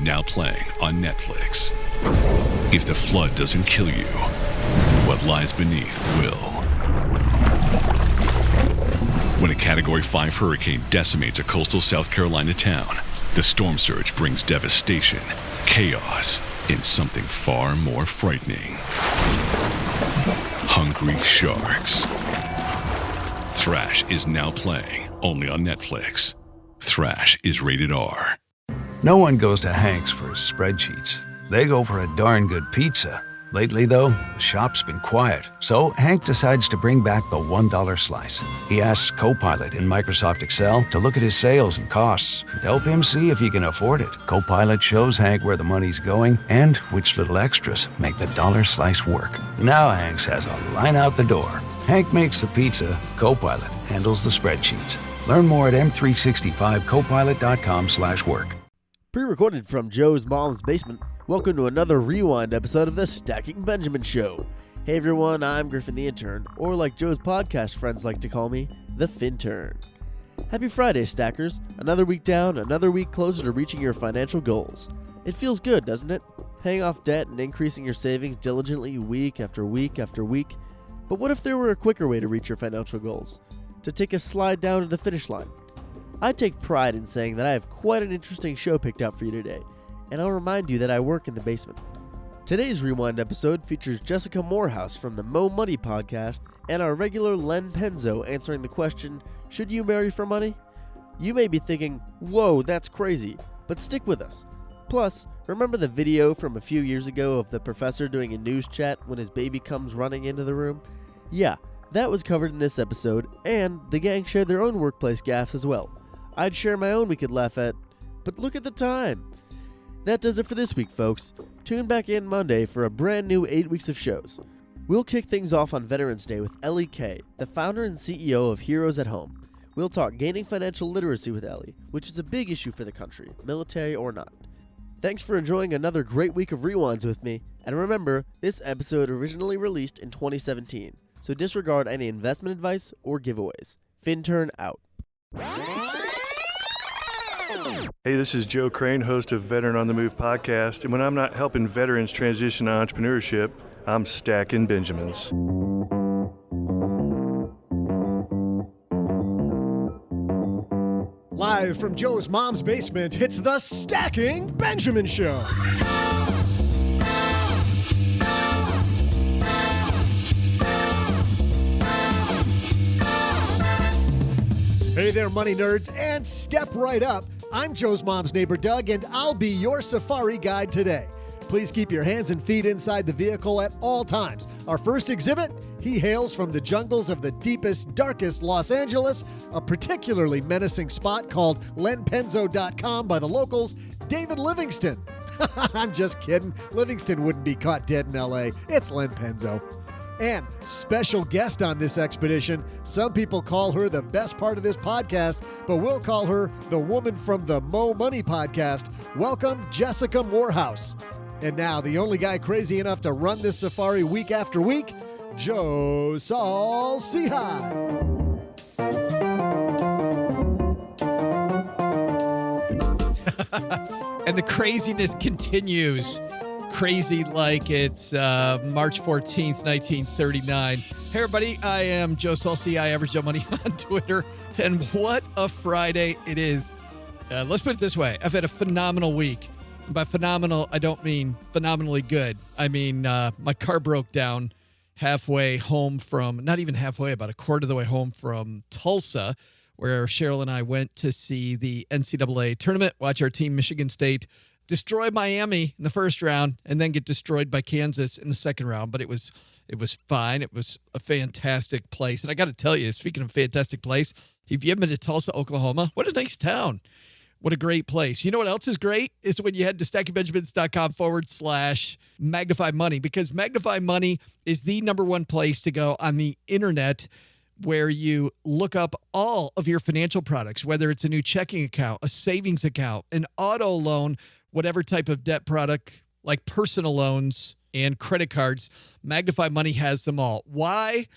now playing on Netflix. If the flood doesn't kill you, what lies beneath will. When a Category 5 hurricane decimates a coastal South Carolina town, the storm surge brings devastation, chaos, and something far more frightening. Hungry Sharks. Thrash is now playing only on Netflix. Thrash is rated R. No one goes to Hank's for his spreadsheets. They go for a darn good pizza. Lately, though, the shop's been quiet, so Hank decides to bring back the $1 slice. He asks Copilot in Microsoft Excel to look at his sales and costs and help him see if he can afford it. Copilot shows Hank where the money's going and which little extras make the dollar slice work. Now Hank has a line out the door. Hank makes the pizza, Copilot handles the spreadsheets. Learn more at m365copilot.com/work. Pre-recorded from Joe's mom's basement, welcome to another Rewind episode of the Stacking Benjamin Show. Hey everyone, I'm Griffin the Intern, or like Joe's podcast friends like to call me, the Fintern. Happy Friday, Stackers. Another week down, another week closer to reaching your financial goals. It feels good, doesn't it? Paying off debt and increasing your savings diligently week after week after week. But what if there were a quicker way to reach your financial goals? To take a slide down to the finish line? I take pride in saying that I have quite an interesting show picked out for you today, and I'll remind you that I work in the basement. Today's Rewind episode features Jessica Moorhouse from the Mo Money podcast and our regular Len Penzo answering the question, should you marry for money? You may be thinking, whoa, that's crazy, but stick with us. Plus, remember the video from a few years ago of the professor doing a news chat when his baby comes running into the room? Yeah, that was covered in this episode, and the gang shared their own workplace gaffes as well. I'd share my own we could laugh at, but look at the time. That does it for this week, folks. Tune back in Monday for a brand new 8 weeks of shows. We'll kick things off on Veterans Day with Ellie Kay, the founder and CEO of Heroes at Home. We'll talk gaining financial literacy with Ellie, which is a big issue for the country, military or not. Thanks for enjoying another great week of Rewinds with me, and remember, this episode originally released in 2017, so disregard any investment advice or giveaways. Fintern out. Hey, this is Joe Crane, host of Veteran on the Move podcast, and when I'm not helping veterans transition to entrepreneurship, I'm stacking Benjamins. Live from Joe's mom's basement, it's the Stacking Benjamin Show. Hey there, money nerds, and step right up. I'm Joe's mom's neighbor, Doug, and I'll be your safari guide today. Please keep your hands and feet inside the vehicle at all times. Our first exhibit, he hails from the jungles of the deepest, darkest Los Angeles, a particularly menacing spot called lenpenzo.com by the locals, David Livingston. I'm just kidding. Livingston wouldn't be caught dead in L.A. It's Len Penzo. And special guest on this expedition, some people call her the best part of this podcast, but we'll call her the woman from the Mo Money podcast. Welcome, Jessica Moorhouse. And now, the only guy crazy enough to run this safari week after week, Joe Saul Seahigh. And the craziness continues. Crazy like it's March 14th, 1939. Hey, everybody. I am Joe Saul Seahigh, Average Joe Money on Twitter. And what a Friday it is. Let's put it this way. I've had a phenomenal week. And by phenomenal, I don't mean phenomenally good. I mean, my car broke down halfway home from, not even halfway, about a quarter of the way home from Tulsa, where Cheryl and I went to see the NCAA tournament, watch our team, Michigan State, destroy Miami in the first round and then get destroyed by Kansas in the second round. But it was fine. It was a fantastic place. And I got to tell you, speaking of fantastic place, if you haven't been to Tulsa, Oklahoma, what a nice town. What a great place. You know what else is great? Is when you head to stackingbenjamins.com/magnify money, because Magnify Money is the number one place to go on the internet where you look up all of your financial products, whether it's a new checking account, a savings account, an auto loan, whatever type of debt product like personal loans and credit cards. Magnify Money has them all. Why?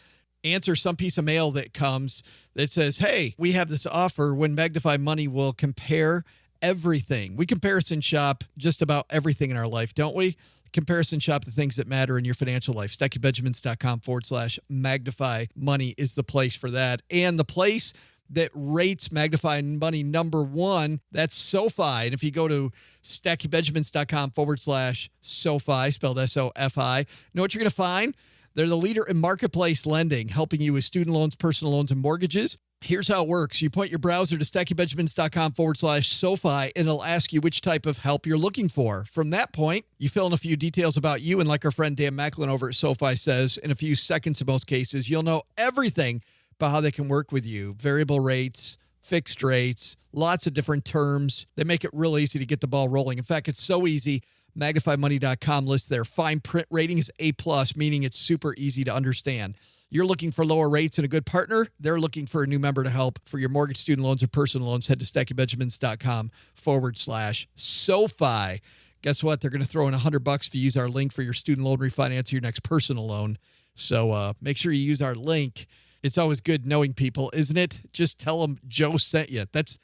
Answer some piece of mail that comes that says, hey, we have this offer when Magnify Money will compare everything. We comparison shop just about everything in our life, don't we? Comparison shop the things that matter in your financial life. StackyBenjamins.com/magnify money is the place for that. And the place that rates Magnify Money number one, that's SoFi. And if you go to StackyBenjamins.com/SoFi, spelled SOFI, know what you're going to find? They're the leader in marketplace lending, helping you with student loans, personal loans, and mortgages. Here's how it works. You point your browser to StackyBenjamins.com/SoFi, and it'll ask you which type of help you're looking for. From that point, you fill in a few details about you, and like our friend Dan Macklin over at SoFi says, in a few seconds in most cases, you'll know everything about how they can work with you. Variable rates, fixed rates, lots of different terms. They make it real easy to get the ball rolling. In fact, it's so easy. MagnifyMoney.com lists their fine print rating is A+, meaning it's super easy to understand. You're looking for lower rates and a good partner. They're looking for a new member to help. For your mortgage, student loans, or personal loans, head to StackyBenjamins.com/SoFi. Guess what? They're going to throw in $100 if you use our link for your student loan refinance or your next personal loan. So make sure you use our link. It's always good knowing people, isn't it? Just tell them Joe sent you. That's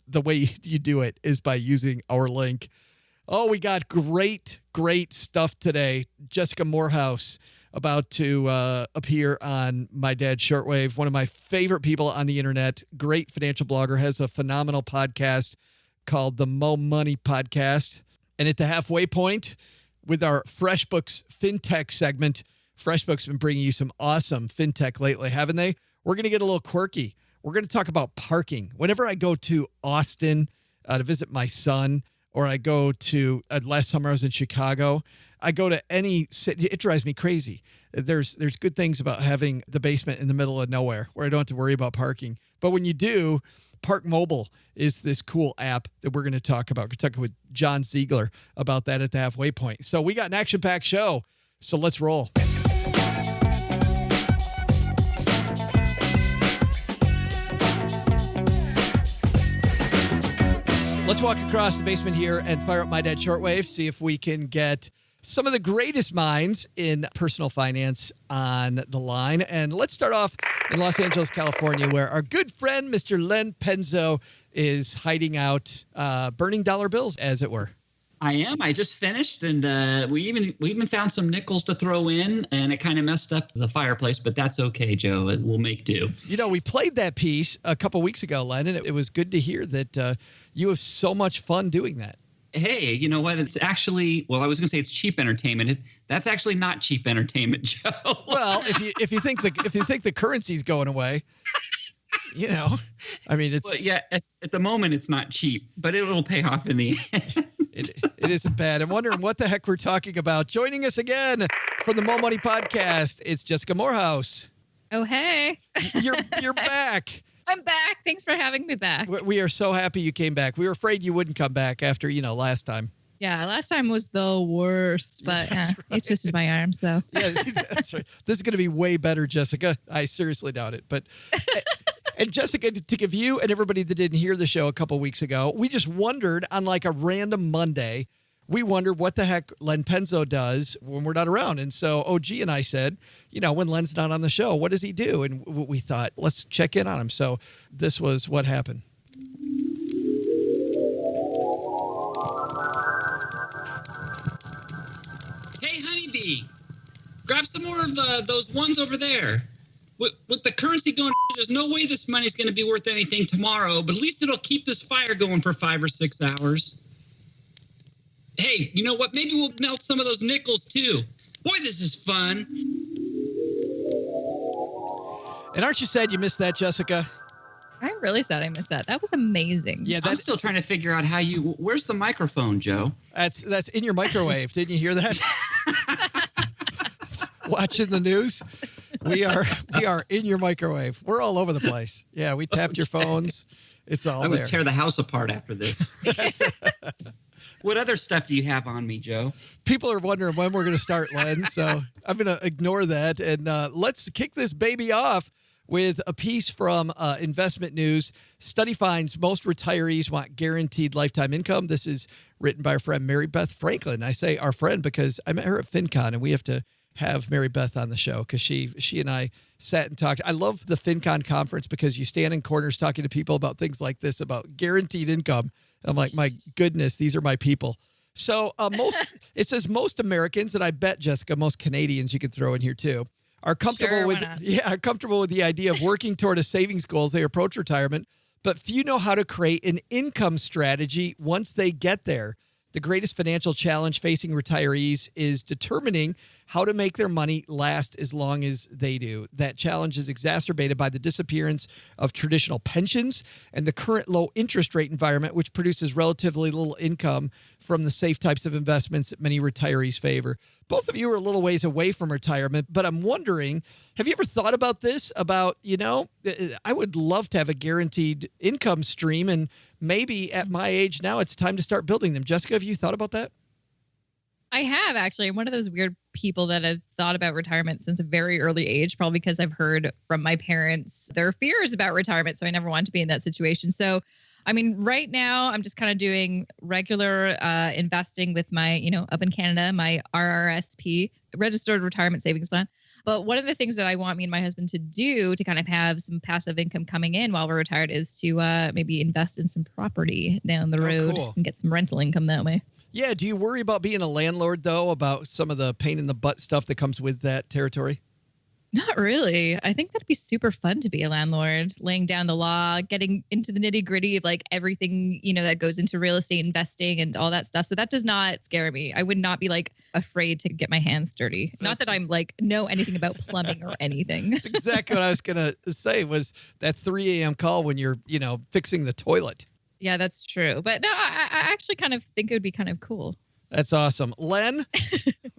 the way you do it, is by using our link. Oh, we got great stuff today. Jessica Moorhouse about to appear on My Dad's Shortwave. One of my favorite people on the internet. Great financial blogger. Has a phenomenal podcast called the Mo Money Podcast. And at the halfway point with our FreshBooks FinTech segment, FreshBooks been bringing you some awesome FinTech lately, haven't they? We're going to get a little quirky. We're going to talk about parking. Whenever I go to Austin to visit my son, or I go to, last summer I was in Chicago, I go to any city, it drives me crazy. There's good things about having the basement in the middle of nowhere where I don't have to worry about parking. But when you do, ParkMobile is this cool app that we're going to talk about. We're talking with John Ziegler about that at the halfway point. So we got an action-packed show, so let's roll. Let's walk across the basement here and fire up My Dad's Shortwave, see if we can get some of the greatest minds in personal finance on the line. And let's start off in Los Angeles, California, where our good friend, Mr. Len Penzo, is hiding out, burning dollar bills, as it were. I am. I just finished, and we even found some nickels to throw in, and it kind of messed up the fireplace, but that's okay, Joe. It will make do. You know, we played that piece a couple weeks ago, Len, and it was good to hear that you have so much fun doing that. Hey, you know what? It's actually, well, I was going to say it's cheap entertainment. That's actually not cheap entertainment, Joe. Well, if you think the currency's going away, you know, I mean, it's well, yeah. At the moment, it's not cheap, but it'll pay off in the end. It isn't bad. I'm wondering what the heck we're talking about. Joining us again from the Mo Money Podcast, it's Jessica Moorhouse. Oh, hey. You're back. I'm back. Thanks for having me back. We are so happy you came back. We were afraid you wouldn't come back after, last time. Yeah, last time was the worst, but you twisted my arm, so. Yeah, that's right. This is going to be way better, Jessica. I seriously doubt it. But and Jessica, to give you and everybody that didn't hear the show a couple weeks ago, we just wondered on like a random Monday, we wondered what the heck Len Penzo does when we're not around. And so OG and I said, when Len's not on the show, what does he do? And we thought, let's check in on him. So this was what happened. Hey, honeybee, grab some more of those ones over there. With the currency going, there's no way this money's going to be worth anything tomorrow, but at least it'll keep this fire going for 5 or 6 hours. Hey, you know what? Maybe we'll melt some of those nickels, too. Boy, this is fun. And aren't you sad you missed that, Jessica? I'm really sad I missed that. That was amazing. Yeah, I'm still trying to figure out where's the microphone, Joe? That's in your microwave. Didn't you hear that? Watching the news? We are in your microwave. We're all over the place. Yeah, we tapped your phones. It's all there. I would tear the house apart after this. What other stuff do you have on me, Joe? People are wondering when we're going to start, Len, so I'm going to ignore that. And let's kick this baby off with a piece from Investment News. Study finds most retirees want guaranteed lifetime income. This is written by our friend Mary Beth Franklin. I say our friend because I met her at FinCon, and we have to have Mary Beth on the show because she and I sat and talked. I love the FinCon conference because you stand in corners talking to people about things like this, about guaranteed income. I'm like, my goodness, these are my people. So it says most Americans, and I bet, Jessica, most Canadians you could throw in here too, are comfortable comfortable with the idea of working toward a savings goal as they approach retirement, but few know how to create an income strategy once they get there. The greatest financial challenge facing retirees is determining how to make their money last as long as they do. That challenge is exacerbated by the disappearance of traditional pensions and the current low interest rate environment, which produces relatively little income from the safe types of investments that many retirees favor. Both of you are a little ways away from retirement, but I'm wondering, have you ever thought about this? About, I would love to have a guaranteed income stream, and maybe at my age now, it's time to start building them. Jessica, have you thought about that? I have, actually. I'm one of those weird people that have thought about retirement since a very early age, probably because I've heard from my parents their fears about retirement. So I never wanted to be in that situation. So, I mean, right now I'm just kind of doing regular investing with my, up in Canada, my RRSP, Registered Retirement Savings Plan. But one of the things that I want me and my husband to do to kind of have some passive income coming in while we're retired is to maybe invest in some property down the road and get some rental income that way. Yeah. Do you worry about being a landlord, though, about some of the pain in the butt stuff that comes with that territory? Not really. I think that'd be super fun to be a landlord, laying down the law, getting into the nitty gritty of like everything, that goes into real estate investing and all that stuff. So that does not scare me. I would not be like afraid to get my hands dirty. Not that I'm like know anything about plumbing or anything. That's exactly what I was going to say was that 3 a.m. call when you're, fixing the toilet. Yeah, that's true. But no, I actually kind of think it would be kind of cool. That's awesome. Len,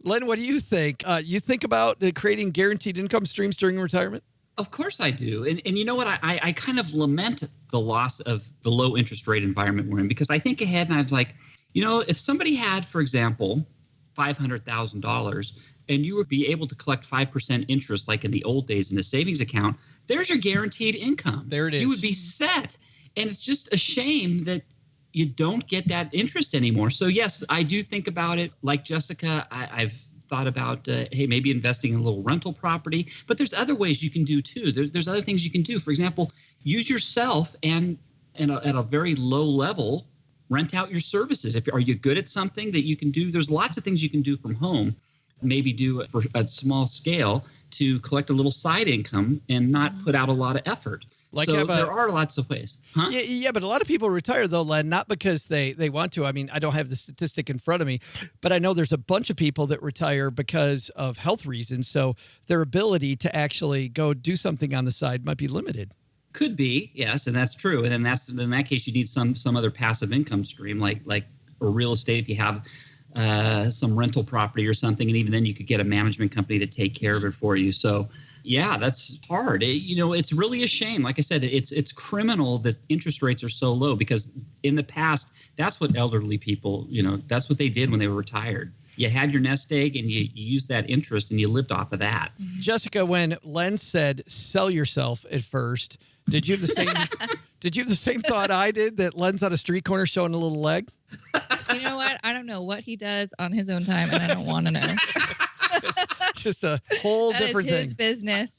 what do you think? You think about creating guaranteed income streams during retirement? Of course I do. And you know what? I kind of lament the loss of the low interest rate environment we're in, because I think ahead and I was like, if somebody had, for example, $500,000 and you would be able to collect 5% interest like in the old days in a savings account, there's your guaranteed income. There it is. You would be set. And it's just a shame that you don't get that interest anymore. So yes, I do think about it. Like Jessica, I've thought about, maybe investing in a little rental property, but there's other ways you can do too. There's other things you can do. For example, use yourself and at a very low level, rent out your services. Are you good at something that you can do? There's lots of things you can do from home, maybe do it for a small scale to collect a little side income and not put out a lot of effort. So there are lots of ways. Huh? Yeah, but a lot of people retire, though, Len, not because they want to. I mean, I don't have the statistic in front of me, but I know there's a bunch of people that retire because of health reasons. So their ability to actually go do something on the side might be limited. Could be, yes, and that's true. And then in that case, you need some other passive income stream, like a real estate. If you have some rental property or something, and even then you could get a management company to take care of it for you. So yeah, that's hard. It's really a shame. Like I said, it's criminal that interest rates are so low, because in the past, that's what elderly people, that's what they did when they were retired. You had your nest egg and you used that interest and you lived off of that. Jessica, when Len said sell yourself at first, did you have the same thought I did, that Len's on a street corner showing a little leg? You know what? I don't know what he does on his own time, and I don't want to know. It's just a whole different thing. His business.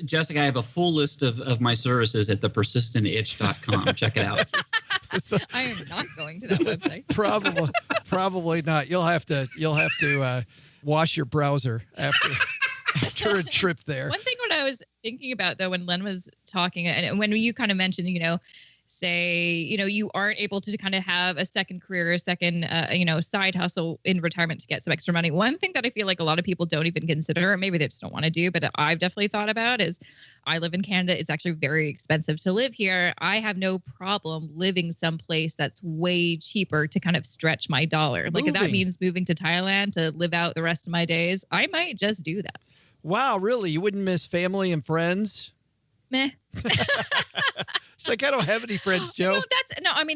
Jessica, I have a full list of my services at thepersistentitch.com. Check it out. I am not going to that website. Probably not. You'll have to wash your browser after a trip there. One thing what I was thinking about, though, when Len was talking, and when you kind of mentioned, say, you aren't able to kind of have a second career, a second, side hustle in retirement to get some extra money. One thing that I feel like a lot of people don't even consider, or maybe they just don't want to do, but I've definitely thought about is I live in Canada. It's actually very expensive to live here. I have no problem living someplace that's way cheaper to kind of stretch my dollar. Like if that means moving to Thailand to live out the rest of my days, I might just do that. Wow, really? You wouldn't miss family and friends? Meh. It's like, I don't have any friends, Joe.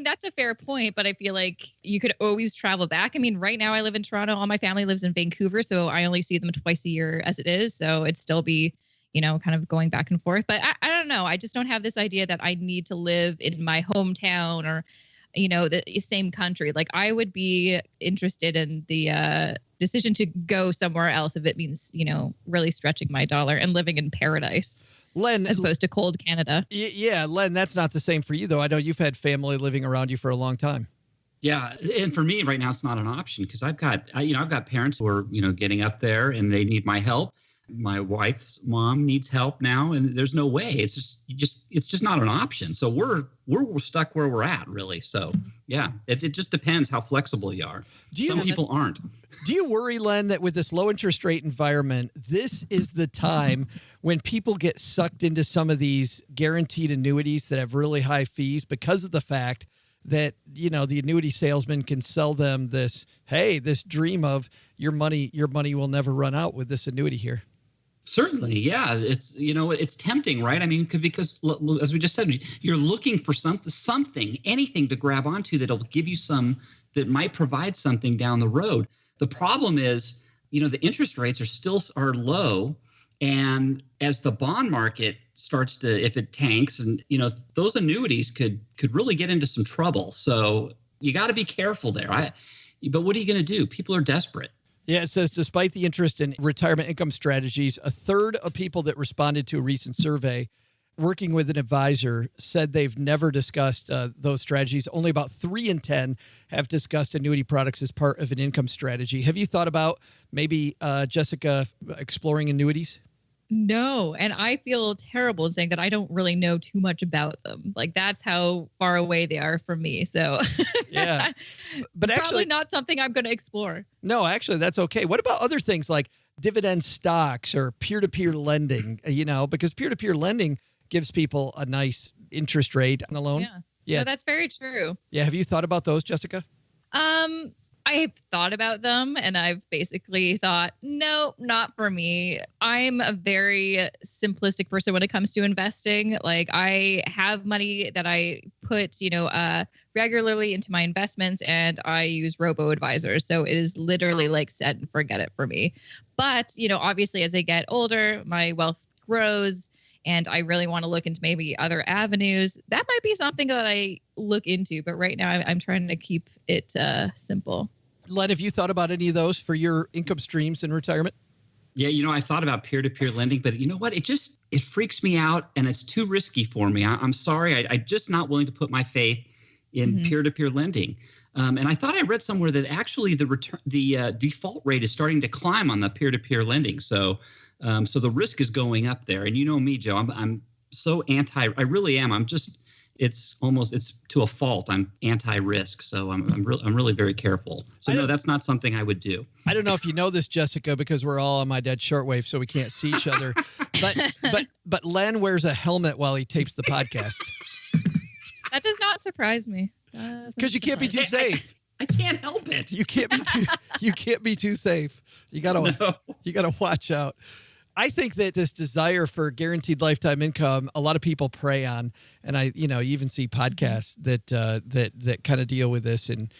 That's a fair point, but I feel like you could always travel back. I mean, right now I live in Toronto. All my family lives in Vancouver, so I only see them twice a year as it is. So it'd still be, kind of going back and forth. But I don't know. I just don't have this idea that I need to live in my hometown or, the same country. Like I would be interested in the decision to go somewhere else if it means, really stretching my dollar and living in paradise. Len, as opposed to cold Canada. Yeah, Len, that's not the same for you, though. I know you've had family living around you for a long time. Yeah, and for me right now, it's not an option because I've got parents who are, getting up there and they need my help. My wife's mom needs help now, and there's no way. It's just not an option. So we're stuck where we're at, really. So yeah, it just depends how flexible you are. Some people aren't. Do you worry, Len, that with this low interest rate environment, this is the time when people get sucked into some of these guaranteed annuities that have really high fees because of the fact that, the annuity salesman can sell them this dream of your money will never run out with this annuity here? Certainly, yeah. It's tempting, right? I mean, because as we just said, you're looking for something, anything to grab onto that'll give you that might provide something down the road. The problem is, the interest rates are low, and as the bond market starts to, if it tanks, and those annuities could really get into some trouble. So you got to be careful there. But what are you going to do? People are desperate. Yeah, it says, despite the interest in retirement income strategies, a third of people that responded to a recent survey working with an advisor said they've never discussed those strategies. Only about 3 in 10 have discussed annuity products as part of an income strategy. Have you thought about maybe, Jessica, exploring annuities? No, and I feel terrible in saying that I don't really know too much about them. Like, that's how far away they are from me. So yeah, but probably actually not something I'm going to explore. No, actually, that's okay. What about other things like dividend stocks or peer-to-peer lending? Because peer-to-peer lending gives people a nice interest rate on the loan. Yeah, no, that's very true. Yeah, have you thought about those, Jessica? I've thought about them and I've basically thought, no, not for me. I'm a very simplistic person when it comes to investing. Like, I have money that I put, regularly into my investments, and I use robo-advisors. So it is literally like set and forget it for me. But, obviously as I get older, my wealth grows and I really want to look into maybe other avenues. That might be something that I look into. But right now I'm trying to keep it simple. Len, have you thought about any of those for your income streams in retirement? Yeah, I thought about peer-to-peer lending, but you know what? It freaks me out, and it's too risky for me. I'm sorry. I'm just not willing to put my faith in peer-to-peer lending. And I thought I read somewhere that actually the default rate is starting to climb on the peer-to-peer lending. So the risk is going up there. And you know me, Joe, I'm so I really am. It's to a fault. I'm anti-risk, so I'm really very careful. So no, that's not something I would do. I don't know if you know this, Jessica, because we're all on my dad's shortwave, so we can't see each other. But Len wears a helmet while he tapes the podcast. That does not surprise me. Because you can't be too safe. I can't help it. You can't be too safe. You gotta watch out. I think that this desire for guaranteed lifetime income, a lot of people prey on, and you even see podcasts that kind of deal with this in,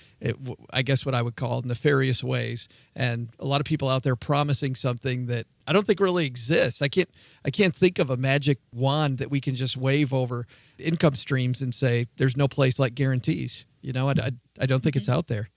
I guess what I would call nefarious ways. And a lot of people out there promising something that I don't think really exists. I can't think of a magic wand that we can just wave over income streams and say there's no place like guarantees. I don't think it's out there.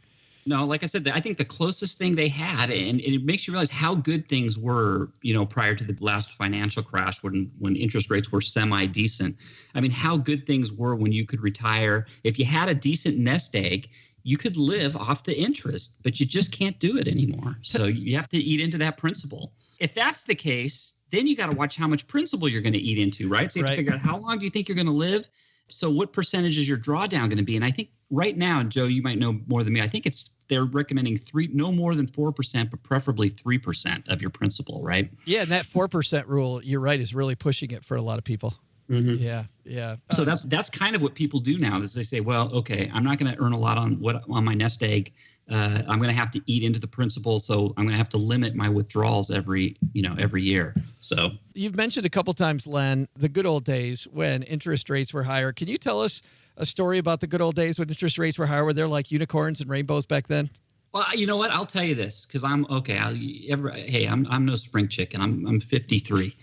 No, like I said, I think the closest thing they had, and it makes you realize how good things were, prior to the last financial crash when interest rates were semi-decent. I mean, how good things were when you could retire. If you had a decent nest egg, you could live off the interest, but you just can't do it anymore. So you have to eat into that principal. If that's the case, then you got to watch how much principal you're going to eat into, right? So you have to figure out how long do you think you're going to live? So what percentage is your drawdown going to be? And I think right now, Joe, you might know more than me. I think they're recommending no more than 4%, but preferably 3% of your principal, right? Yeah, and that 4% rule, you're right, is really pushing it for a lot of people. Mm-hmm. Yeah. So that's kind of what people do now. Is they say, well, okay, I'm not going to earn a lot on my nest egg. I'm going to have to eat into the principal, so I'm going to have to limit my withdrawals every year. So you've mentioned a couple times, Len, the good old days when interest rates were higher. Can you tell us a story about the good old days when interest rates were higher? Were there like unicorns and rainbows back then? Well, you know what? I'll tell you this because I'm okay. I'm no spring chicken. I'm 53.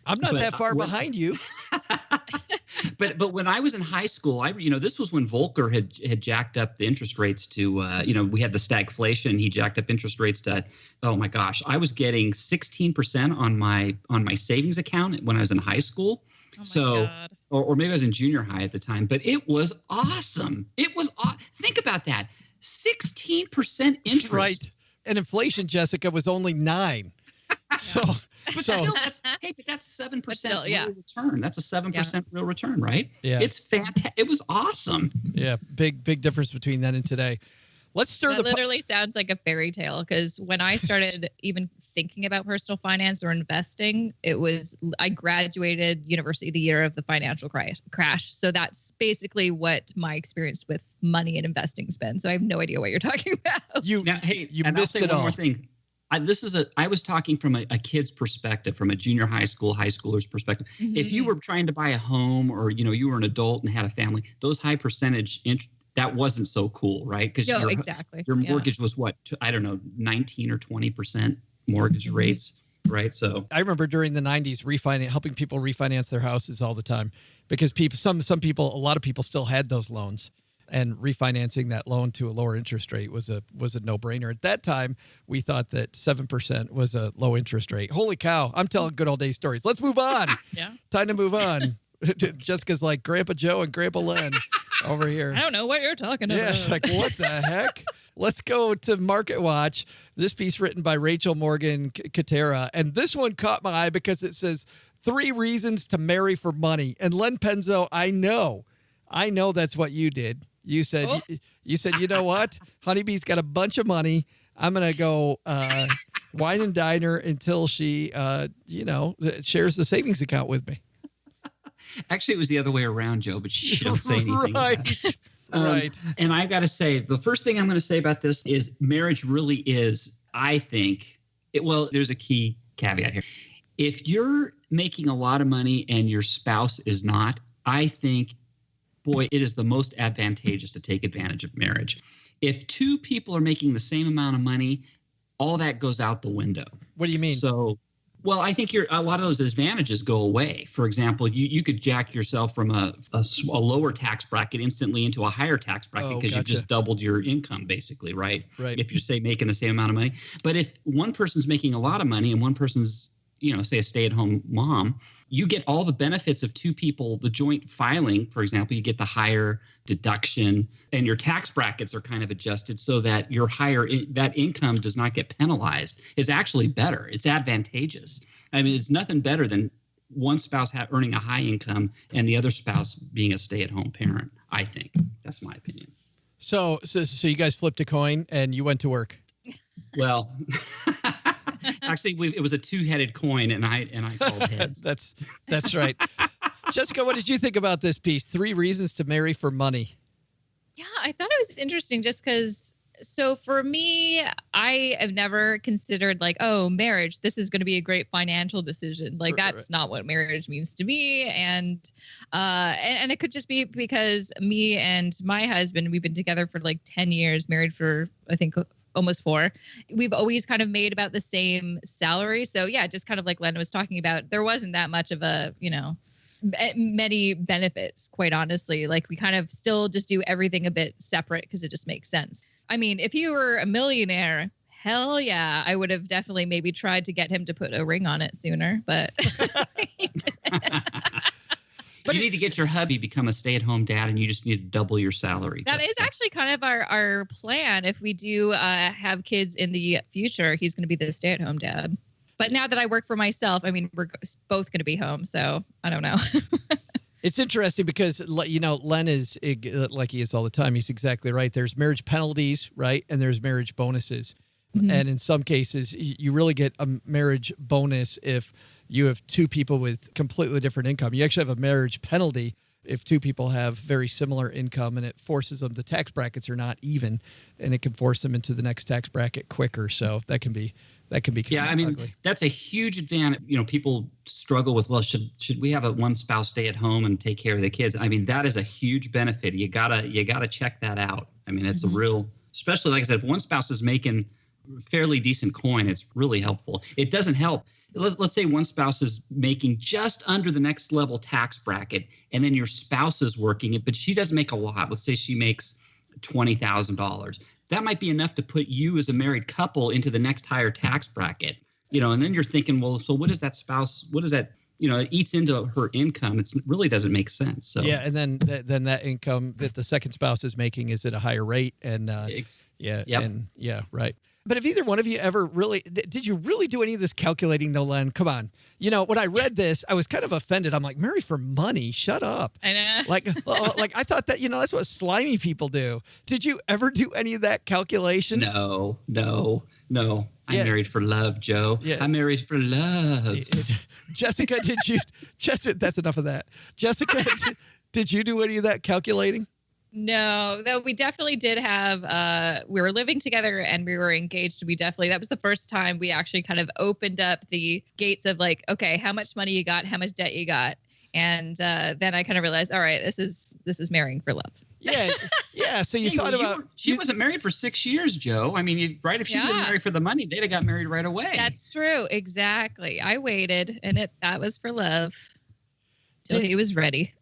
I'm not that far behind you. But when I was in high school, this was when Volcker had jacked up the interest rates to, we had the stagflation. He jacked up interest rates to, oh my gosh, I was getting 16% on my savings account when I was in high school. Oh my God. Or maybe I was in junior high at the time, but it was awesome. Think about that. 16% interest. Right. And inflation, Jessica, was only 9%. So but that's 7% still, real return. That's a 7% real return, right? Yeah. It's fantastic. It was awesome. Yeah, big difference between then and today. Let's stir That literally sounds like a fairy tale, because when I started even thinking about personal finance or investing, I graduated university the year of the financial crash. So that's basically what my experience with money and investing's been. So I have no idea what you're talking about. You missed it all. One more thing. I was talking from a kid's perspective, from a junior high schooler's perspective. Mm-hmm. If you were trying to buy a home, or you were an adult and had a family, those high percentage that wasn't so cool, right? Because your mortgage was what, I don't know, 19 or 20% mortgage rates, right? So I remember during the 90s helping people refinance their houses all the time, because a lot of people still had those loans. And refinancing that loan to a lower interest rate was a no-brainer. At that time, we thought that 7% was a low interest rate. Holy cow, I'm telling good old days stories. Let's move on. Yeah. Time to move on. Jessica's like Grandpa Joe and Grandpa Len over here. I don't know what you're talking about. Yeah, it's like, what the heck? Let's go to Market Watch. This piece written by Rachel Morgan Katera. And this one caught my eye because it says 3 reasons to marry for money. And Len Penzo, I know that's what you did. You said, you know what? Honeybee's got a bunch of money. I'm going to go wine and dine her until she, shares the savings account with me. Actually, it was the other way around, Joe, but she don't say anything. Right. Right. And I've got to say, the first thing I'm going to say about this is marriage really is, I think, there's a key caveat here. If you're making a lot of money and your spouse is not, I think, boy, it is the most advantageous to take advantage of marriage. If 2 people are making the same amount of money, all that goes out the window. What do you mean? So, I think a lot of those advantages go away. For example, you could jack yourself from a lower tax bracket instantly into a higher tax bracket because you've just doubled your income, basically, right? Right. If you're, say, making the same amount of money. But if one person's making a lot of money and one person's, say a stay-at-home mom, you get all the benefits of 2 people, the joint filing, for example, you get the higher deduction, and your tax brackets are kind of adjusted so that that income does not get penalized. It's actually better. It's advantageous. I mean, it's nothing better than one spouse earning a high income and the other spouse being a stay-at-home parent, I think. That's my opinion. So you guys flipped a coin and you went to work. Well, actually, it was a 2-headed coin, and I called heads. That's right. Jessica, what did you think about this piece? 3 reasons to marry for money. Yeah, I thought it was interesting just because. So for me, I have never considered marriage, this is going to be a great financial decision. That's not what marriage means to me. And it could just be because me and my husband, we've been together for 10 years, married for, I think, almost 4. We've always kind of made about the same salary. So yeah, just kind of like Len was talking about, there wasn't that much of a, many benefits, quite honestly. We kind of still just do everything a bit separate because it just makes sense. I mean, if you were a millionaire, hell yeah, I would have definitely maybe tried to get him to put a ring on it sooner, but But you need to get your hubby become a stay-at-home dad, and you just need to double your salary. That is actually kind of our plan. If we do have kids in the future, he's going to be the stay-at-home dad. But now that I work for myself, I mean, we're both going to be home, so I don't know. It's interesting because, Len is like he is all the time. He's exactly right. There's marriage penalties, right? And there's marriage bonuses. Mm-hmm. And in some cases, you really get a marriage bonus if you have 2 people with completely different income. You actually have a marriage penalty if 2 people have very similar income, and it forces them, the tax brackets are not even, and it can force them into the next tax bracket quicker. So that can be ugly. That's a huge advantage. People struggle with, should we have one spouse stay at home and take care of the kids? I mean, that is a huge benefit. You gotta check that out. I mean, it's a real, especially like I said, if one spouse is making fairly decent coin, it's really helpful. It doesn't help. Let's say one spouse is making just under the next level tax bracket, and then your spouse is working it, but she doesn't make a lot. Let's say she makes $20,000. That might be enough to put you as a married couple into the next higher tax bracket, and then you're thinking, well, so what is that spouse, it eats into her income. It really doesn't make sense. So yeah, and then that income that the second spouse is making is at a higher rate, and right. But have either one of you ever really, did you really do any of this calculating though, Len? Come on. When I read this, I was kind of offended. I'm like, marry for money? Shut up. I know. Like I thought that, that's what slimy people do. Did you ever do any of that calculation? No. I'm married for love, Joe. Yeah. I'm married for love. Jessica, that's enough of that. Jessica, did you do any of that calculating? No, though we definitely did have, we were living together and we were engaged. That was the first time we actually kind of opened up the gates of like, okay, how much money you got, how much debt you got. And then I kind of realized, all right, this is marrying for love. Yeah. Yeah. So you thought about, she wasn't married for 6 years, Joe. I mean, right. If she was married for the money, they'd have got married right away. That's true. Exactly. I waited and that was for love till he was ready.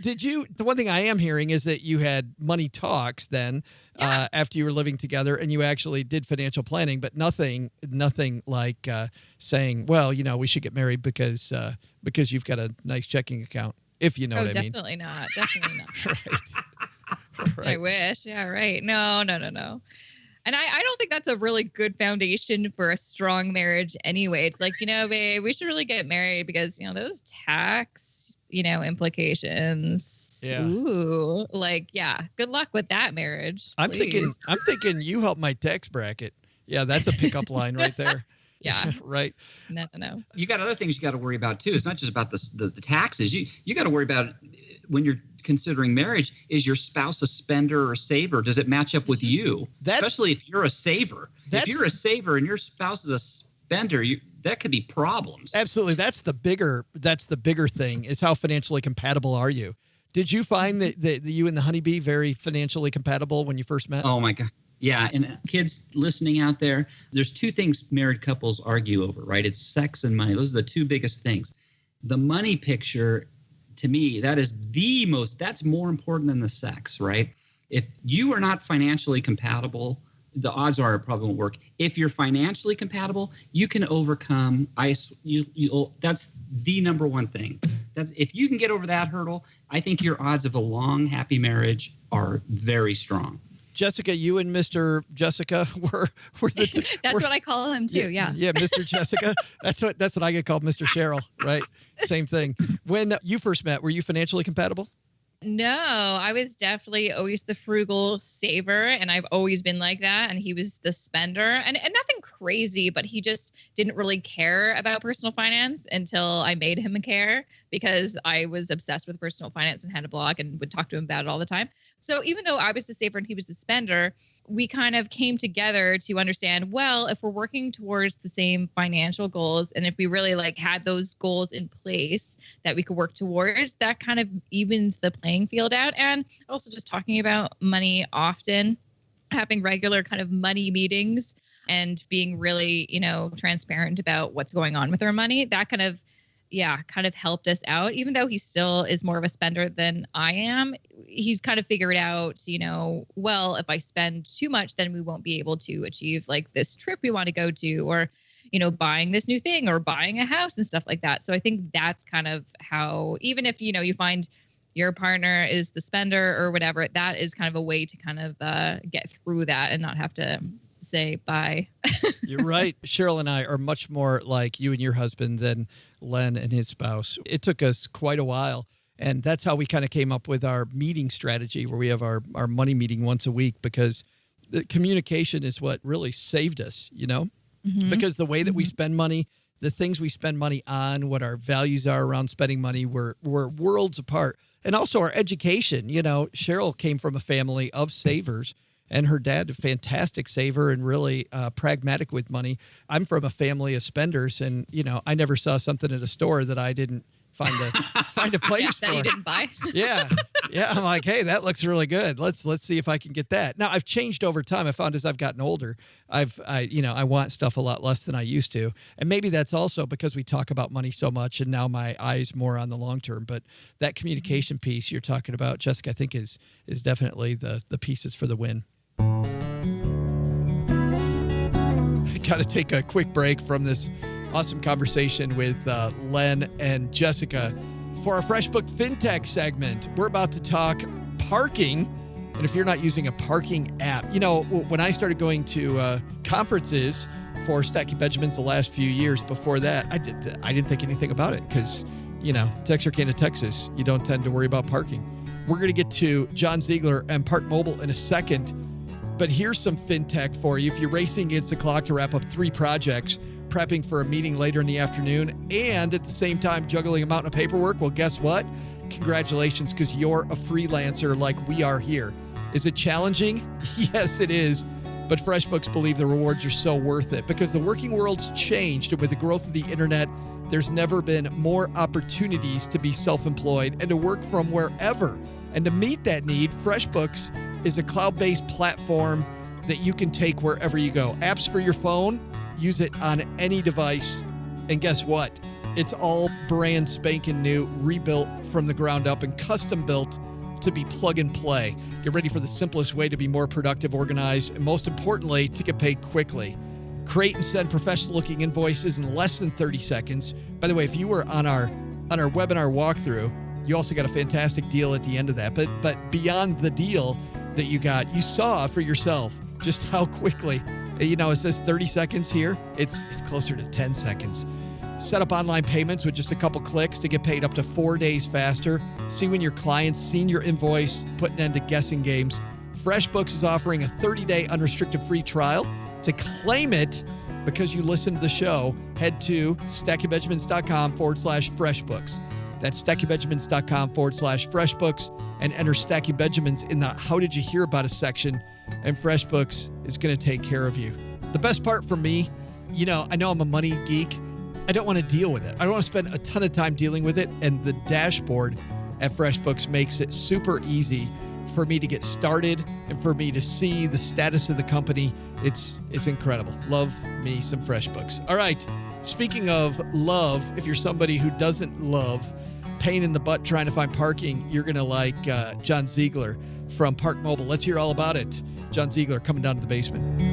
Did you, the one thing I am hearing is that you had money talks then after you were living together and you actually did financial planning, but nothing like saying, well, we should get married because you've got a nice checking account, if you know what I mean. Definitely not. Definitely not. Right. I wish. Yeah, right. No. And I don't think that's a really good foundation for a strong marriage anyway. It's like, babe, we should really get married because, those tax implications. Yeah. Ooh, good luck with that marriage. I'm thinking you help my tax bracket. Yeah, that's a pickup line right there. Yeah. Right. No. You got other things you got to worry about too. It's not just about the taxes. You got to worry about when you're considering marriage. Is your spouse a spender or a saver? Does it match up with you? Especially if you're a saver. If you're a saver and your spouse is a spender, that could be problems. Absolutely. That's the bigger thing is how financially compatible are you? Did you find that you and the honeybee very financially compatible when you first met? Oh my God. Yeah. And kids listening out there, there's two things married couples argue over, right? It's sex and money. Those are the two biggest things. The money picture, to me, that's more important than the sex, right? If you are not financially compatible, the odds are it probably won't work. If you're financially compatible, you can overcome that's the number one thing. If you can get over that hurdle, I think your odds of a long, happy marriage are very strong. Jessica, you and Mr. Jessica were the That's what I call him too. Yeah. Yeah, Mr. Jessica. That's what I get called, Mr. Cheryl, right? Same thing. When you first met, were you financially compatible? No, I was definitely always the frugal saver, and I've always been like that. And he was the spender, and nothing crazy, but he just didn't really care about personal finance until I made him care because I was obsessed with personal finance and had a blog and would talk to him about it all the time. So even though I was the saver and he was the spender, we kind of came together to understand, well, if we're working towards the same financial goals and if we really had those goals in place that we could work towards, that kind of evens the playing field out. And also just talking about money often, having regular kind of money meetings and being really, transparent about what's going on with our money, that kind of helped us out. Even though he still is more of a spender than I am, he's kind of figured out, well, if I spend too much, then we won't be able to achieve this trip we want to go to, or, buying this new thing or buying a house and stuff like that. So I think that's kind of how, even if, you find your partner is the spender or whatever, that is kind of a way to kind of get through that and not have to say bye. You're right. Cheryl and I are much more like you and your husband than Len and his spouse. It took us quite a while. And that's how we kind of came up with our meeting strategy where we have our money meeting once a week, because the communication is what really saved us, Mm-hmm. Because the way that we spend money, the things we spend money on, what our values are around spending money, we're worlds apart. And also our education. Cheryl came from a family of savers. And her dad, a fantastic saver and really pragmatic with money. I'm from a family of spenders, and I never saw something at a store that I didn't find a place that for. you didn't buy. Yeah. I'm like, hey, that looks really good. Let's see if I can get that. Now, I've changed over time. I found as I've gotten older, I want stuff a lot less than I used to. And maybe that's also because we talk about money so much and now my eye's more on the long term. But that communication piece you're talking about, Jessica, I think is definitely the pieces for the win. Got to take a quick break from this awesome conversation with Len and Jessica. For our FreshBook FinTech segment, we're about to talk parking. And if you're not using a parking app, when I started going to conferences for Stacking Benjamins the last few years before that, I didn't think anything about it because, Texarkana, Texas, you don't tend to worry about parking. We're going to get to John Ziegler and ParkMobile in a second. But here's some FinTech for you. If you're racing against the clock to wrap up 3 projects, prepping for a meeting later in the afternoon, and at the same time juggling a mountain of paperwork, well, guess what? Congratulations, because you're a freelancer like we are here. Is it challenging? Yes, it is. But FreshBooks believe the rewards are so worth it because the working world's changed, and with the growth of the internet, there's never been more opportunities to be self-employed and to work from wherever. And to meet that need, FreshBooks is a cloud-based platform that you can take wherever you go. Apps for your phone, use it on any device. And guess what? It's all brand spanking new, rebuilt from the ground up and custom built to be plug and play. Get ready for the simplest way to be more productive, organized, and most importantly, to get paid quickly. Create and send professional looking invoices in less than 30 seconds. By the way, if you were on our webinar walkthrough, you also got a fantastic deal at the end of that. But beyond the deal that you got, you saw for yourself just how quickly, it says 30 seconds here. It's closer to 10 seconds. Set up online payments with just a couple clicks to get paid up to 4 days faster. See when your client's seen your invoice, put an end to guessing games. FreshBooks is offering a 30-day unrestricted free trial. To claim it, because you listened to the show, head to stackingbenjamins.com/FreshBooks. That's stackingbenjamins.com/FreshBooks and enter Stacking Benjamins in the How Did You Hear About Us section, and FreshBooks is going to take care of you. The best part for me, I know I'm a money geek. I don't want to deal with it. I don't want to spend a ton of time dealing with it, and the dashboard at FreshBooks makes it super easy for me to get started and for me to see the status of the company. It's incredible. Love me some FreshBooks. All right. Speaking of love, if you're somebody who doesn't love pain in the butt trying to find parking, you're going to like John Ziegler from ParkMobile. Let's hear all about it. John Ziegler coming down to the basement.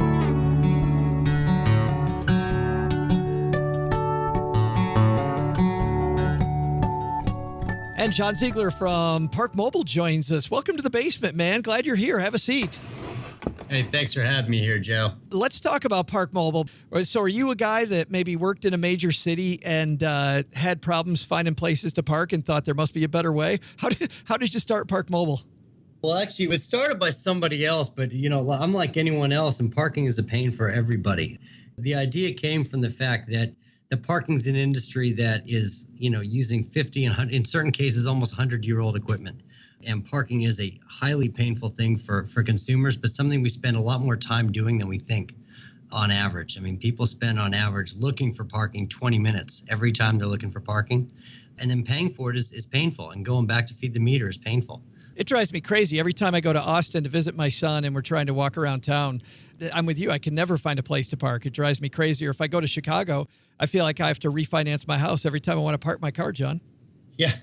And John Ziegler from ParkMobile joins us. Welcome to the basement, man. Glad you're here. Have a seat. Hey, thanks for having me here, Joe. Let's talk about ParkMobile. So are you a guy that maybe worked in a major city and had problems finding places to park and thought there must be a better way? How did you start ParkMobile? Well, actually, it was started by somebody else, but, I'm like anyone else, and parking is a pain for everybody. The idea came from the fact that the parking's an industry that is, using 50 and 100, in certain cases, almost 100-year-old equipment. And parking is a highly painful thing for consumers, but something we spend a lot more time doing than we think on average. I mean, people spend on average looking for parking 20 minutes every time they're looking for parking. And then paying for it is painful. And going back to feed the meter is painful. It drives me crazy. Every time I go to Austin to visit my son and we're trying to walk around town, I'm with you. I can never find a place to park. It drives me crazy. Or if I go to Chicago, I feel like I have to refinance my house every time I want to park my car, John. Yeah,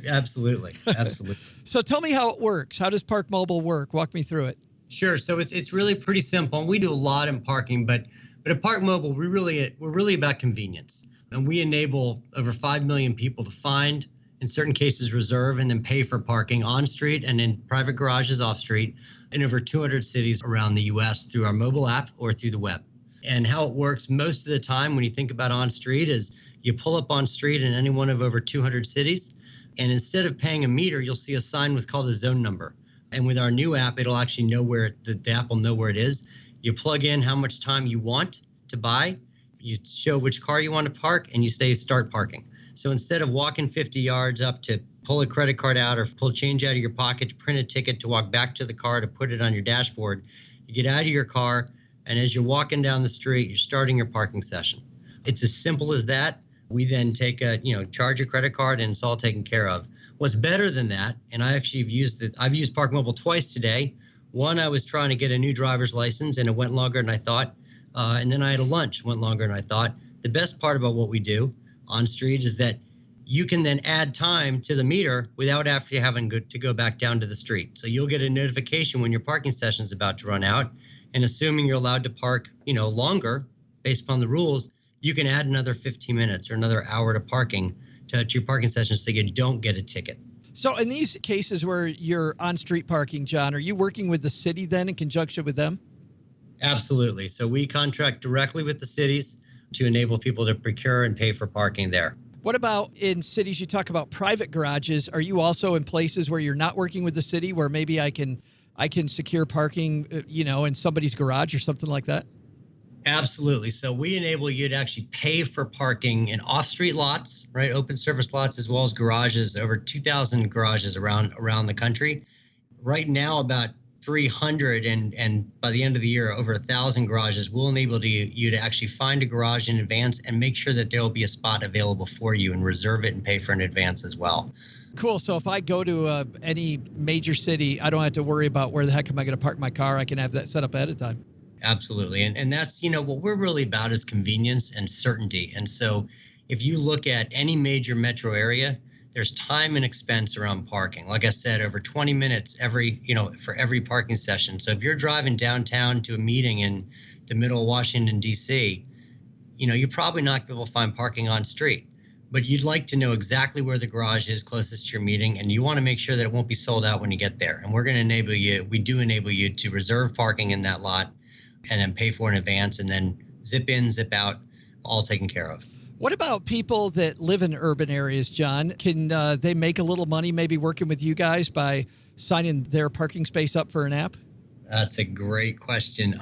absolutely. Absolutely. So tell me how it works. How does ParkMobile work? Walk me through it. Sure. So it's really pretty simple. And we do a lot in parking, but at ParkMobile, we're really about convenience. And we enable over 5 million people to find, in certain cases, reserve and then pay for parking on street and in private garages off street in over 200 cities around the U.S. through our mobile app or through the web. And how it works most of the time when you think about on street is you pull up on street in any one of over 200 cities. And instead of paying a meter, you'll see a sign with called a zone number. And with our new app, it'll actually know the app will know where it is. You plug in how much time you want to buy, you show which car you want to park, and you say start parking. So instead of walking 50 yards up to pull a credit card out or pull change out of your pocket to print a ticket to walk back to the car to put it on your dashboard, you get out of your car, and as you're walking down the street, you're starting your parking session. It's as simple as that. We then charge your credit card, and it's all taken care of. What's better than that, and I've used ParkMobile twice today. One, I was trying to get a new driver's license, and it went longer than I thought. And then I had a lunch, went longer than I thought. The best part about what we do on street is that you can then add time to the meter without actually having to go back down to the street. So you'll get a notification when your parking session is about to run out. And assuming you're allowed to park, longer based upon the rules, you can add another 15 minutes or another hour to parking to your parking session so you don't get a ticket. So in these cases where you're on street parking, John, are you working with the city then in conjunction with them? Absolutely. So we contract directly with the cities to enable people to procure and pay for parking there. What about in cities you talk about private garages? Are you also in places where you're not working with the city where maybe I can secure parking, in somebody's garage or something like that? Absolutely. So we enable you to actually pay for parking in off-street lots, right? Open service lots, as well as garages, over 2,000 garages around the country. Right now, about 300 and by the end of the year, over 1,000 garages will enable you to actually find a garage in advance and make sure that there will be a spot available for you and reserve it and pay for it in advance as well. Cool. So if I go to any major city, I don't have to worry about where the heck am I going to park my car. I can have that set up ahead of time. Absolutely. And that's, what we're really about is convenience and certainty. And so if you look at any major metro area, there's time and expense around parking. Like I said, over 20 minutes for every parking session. So if you're driving downtown to a meeting in the middle of Washington, D.C., you're probably not going to be able to find parking on street. But you'd like to know exactly where the garage is closest to your meeting, and you want to make sure that it won't be sold out when you get there. And we do enable you to reserve parking in that lot and then pay for it in advance, and then zip in, zip out, all taken care of. What about people that live in urban areas, John? Can they make a little money maybe working with you guys by signing their parking space up for an app? That's a great question.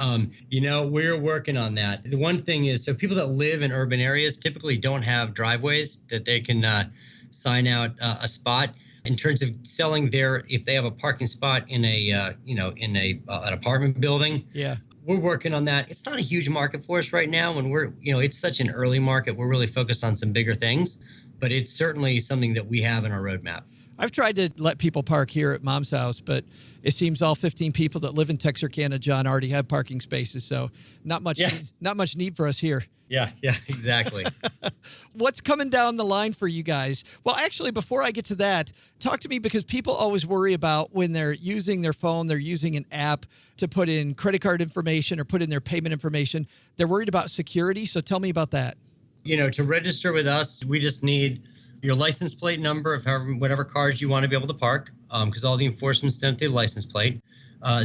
We're working on that. The one thing is, so people that live in urban areas typically don't have driveways that they can sign out a spot. In terms of selling if they have a parking spot in an apartment building. Yeah. We're working on that. It's not a huge market for us right now, and it's such an early market. We're really focused on some bigger things, but it's certainly something that we have in our roadmap. I've tried to let people park here at Mom's house, but it seems all 15 people that live in Texarkana, John, already have parking spaces, so not much need for us here. Yeah, exactly. What's coming down the line for you guys? Well, actually, before I get to that, talk to me, because people always worry about when they're using their phone, they're using an app to put in credit card information or put in their payment information. They're worried about security. So tell me about that. To register with us, we just need your license plate number of whatever cars you want to be able to park, because all the enforcement's done through the license plate,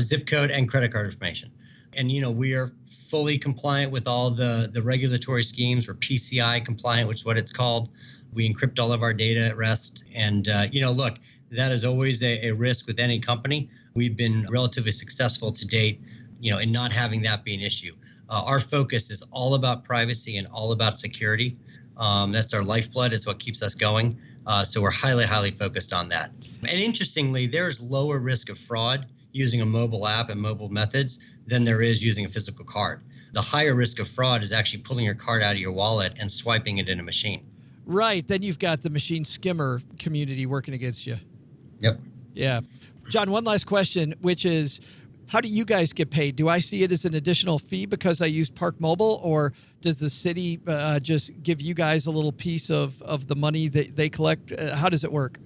zip code, and credit card information. And, we are fully compliant with all the regulatory schemes. We're PCI compliant, which is what it's called. We encrypt all of our data at rest. And, look, that is always a risk with any company. We've been relatively successful to date, in not having that be an issue. Our focus is all about privacy and all about security. That's our lifeblood. It's what keeps us going. So we're highly, highly focused on that. And interestingly, there's lower risk of fraud using a mobile app and mobile methods than there is using a physical card. The higher risk of fraud is actually pulling your card out of your wallet and swiping it in a machine. Right. Then you've got the machine skimmer community working against you. Yep. Yeah. John, one last question, which is, how do you guys get paid? Do I see it as an additional fee because I use ParkMobile, or does the city just give you guys a little piece of the money that they collect? How does it work?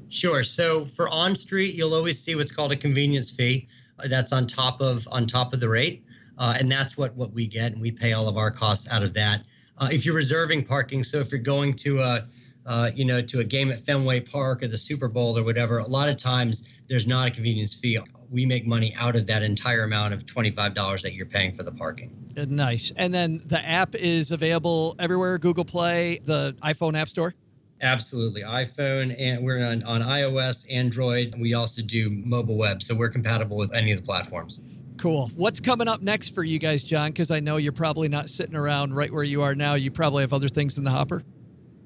Sure. So for on-street, you'll always see what's called a convenience fee. That's on top of the rate, and that's what we get, and we pay all of our costs out of that. If you're reserving parking, so if you're going to a game at Fenway Park or the Super Bowl or whatever, a lot of times there's not a convenience fee. We make money out of that entire amount of $25 that you're paying for the parking. Nice. And then the app is available everywhere, Google Play, the iPhone App Store? Absolutely. iPhone, and we're on iOS, Android. We also do mobile web, so we're compatible with any of the platforms. Cool. What's coming up next for you guys, John? Because I know you're probably not sitting around right where you are now. You probably have other things in the hopper.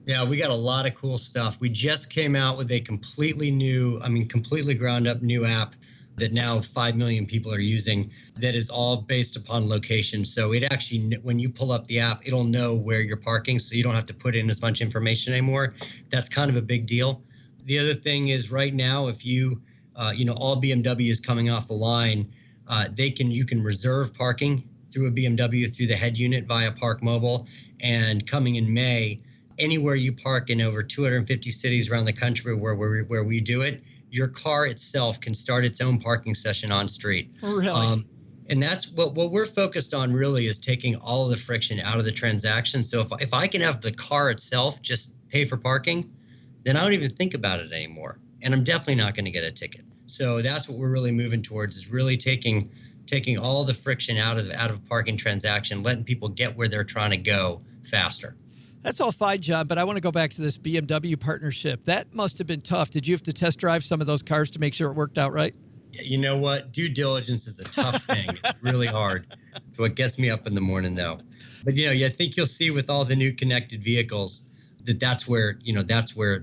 Yeah, we got a lot of cool stuff. We just came out with a completely ground up new app that now 5 million people are using that is all based upon location. So it actually, when you pull up the app, it'll know where you're parking, so you don't have to put in as much information anymore. That's kind of a big deal. The other thing is right now, if you, all BMWs coming off the line, you can reserve parking through a BMW through the head unit via ParkMobile. And coming in May, anywhere you park in over 250 cities around the country where we do it, your car itself can start its own parking session on street. Really? And that's what we're focused on really, is taking all of the friction out of the transaction. So if I can have the car itself just pay for parking, then I don't even think about it anymore. And I'm definitely not going to get a ticket. So that's what we're really moving towards, is really taking all the friction out of parking transaction, letting people get where they're trying to go faster. That's all fine, John, but I want to go back to this BMW partnership. That must have been tough. Did you have to test drive some of those cars to make sure it worked out right? You know what? Due diligence is a tough thing. It's really hard. What gets me up in the morning, though. But, I think you'll see with all the new connected vehicles that's where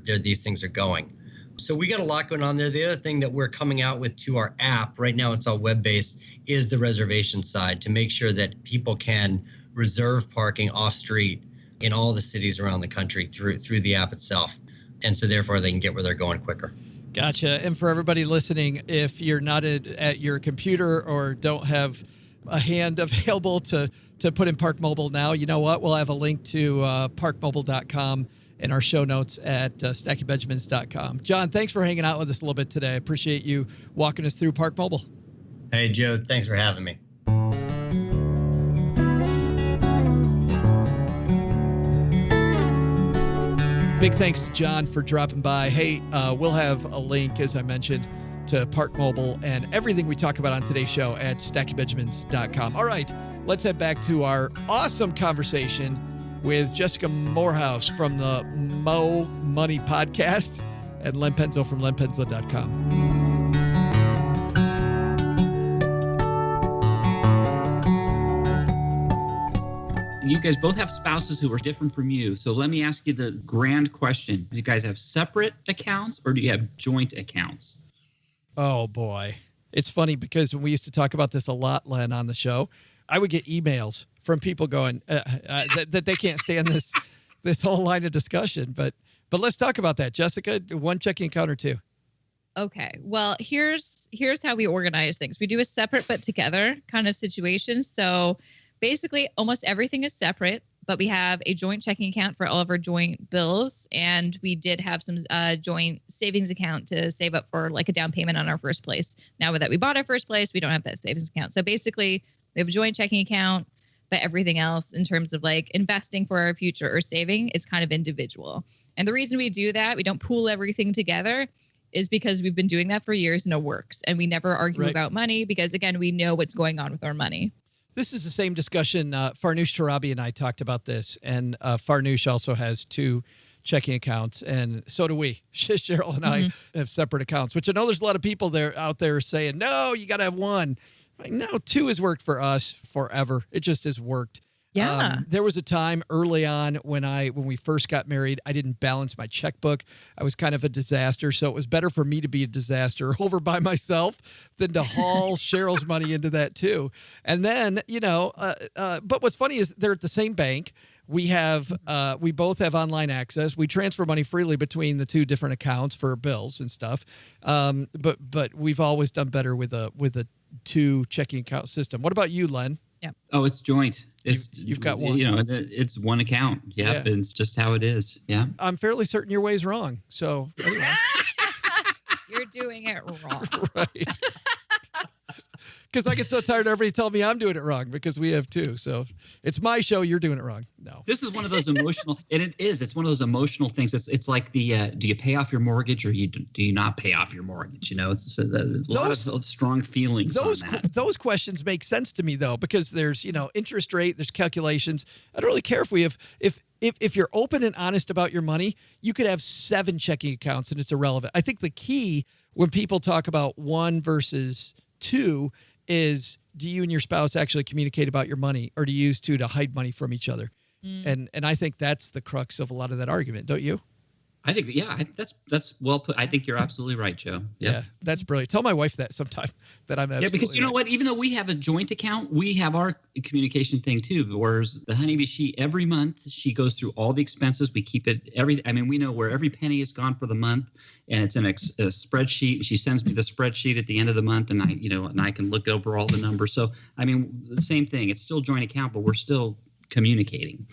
these things are going. So we got a lot going on there. The other thing that we're coming out with to our app, right now it's all web-based, is the reservation side, to make sure that people can reserve parking off-street in all the cities around the country through the app itself. And so therefore they can get where they're going quicker. Gotcha. And for everybody listening, if you're not at your computer or don't have a hand available to put in ParkMobile now, you know what? We'll have a link to ParkMobile.com in our show notes at StackingBenjamins.com. John, thanks for hanging out with us a little bit today. I appreciate you walking us through ParkMobile. Hey, Joe, thanks for having me. Big thanks to John for dropping by. Hey, we'll have a link, as I mentioned, to ParkMobile and everything we talk about on today's show at StackingBenjamins.com. All right, let's head back to our awesome conversation with Jessica Moorhouse from the Mo Money Podcast and Len Penzo from LenPenzo.com. You guys both have spouses who are different from you. So let me ask you the grand question. Do you guys have separate accounts or do you have joint accounts? Oh, boy. It's funny because when we used to talk about this a lot, Len, on the show, I would get emails from people going that they can't stand this whole line of discussion. But let's talk about that. Jessica, one checking account or two? Okay. Well, here's how we organize things. We do a separate but together kind of situation. So basically, almost everything is separate, but we have a joint checking account for all of our joint bills. And we did have some joint savings account to save up for like a down payment on our first place. Now that we bought our first place, we don't have that savings account. So basically, we have a joint checking account, but everything else in terms of like investing for our future or saving, it's kind of individual. And the reason we do that, we don't pool everything together, is because we've been doing that for years and it works. And we never argue about money because, again, we know what's going on with our money. This is the same discussion. Farnoosh Tarabi and I talked about this, and Farnoosh also has two checking accounts, and so do we. Cheryl and I have separate accounts, which I know there's a lot of people out there saying, no, you got to have one. Like, no, two has worked for us forever. It just has worked. Yeah. There was a time early on when we first got married, I didn't balance my checkbook. I was kind of a disaster. So it was better for me to be a disaster over by myself than to haul Cheryl's money into that too. And then, but what's funny is they're at the same bank. We both have online access. We transfer money freely between the two different accounts for bills and stuff. But we've always done better with a two checking account system. What about you, Len? Yeah. Oh, it's joint. You've got one. It's one account. Yeah. It's just how it is. Yeah. I'm fairly certain your way's wrong. So anyway. You're doing it wrong. Right. Because I get so tired of everybody telling me I'm doing it wrong because we have two. So it's my show. You're doing it wrong. No. This is one of those emotional, and it is. It's one of those emotional things. It's like the do you pay off your mortgage or do you not pay off your mortgage? It's a lot of strong feelings on that. Those questions make sense to me though, because there's interest rate, there's calculations. I don't really care if we have if you're open and honest about your money, you could have 7 checking accounts and it's irrelevant. I think the key when people talk about 1 versus 2 is, do you and your spouse actually communicate about your money, or do you use to hide money from each other? And I think that's the crux of a lot of that argument, don't you? I think, that's well put. I think you're absolutely right, Joe. Yep. Yeah, that's brilliant. Tell my wife that sometime that I'm absolutely because you know what? Even though we have a joint account, we have our communication thing too. Whereas the honeybee, every month she goes through all the expenses. We keep it we know where every penny is gone for the month, and it's in a spreadsheet. She sends me the spreadsheet at the end of the month, and I can look over all the numbers. So the same thing. It's still joint account, but we're still communicating.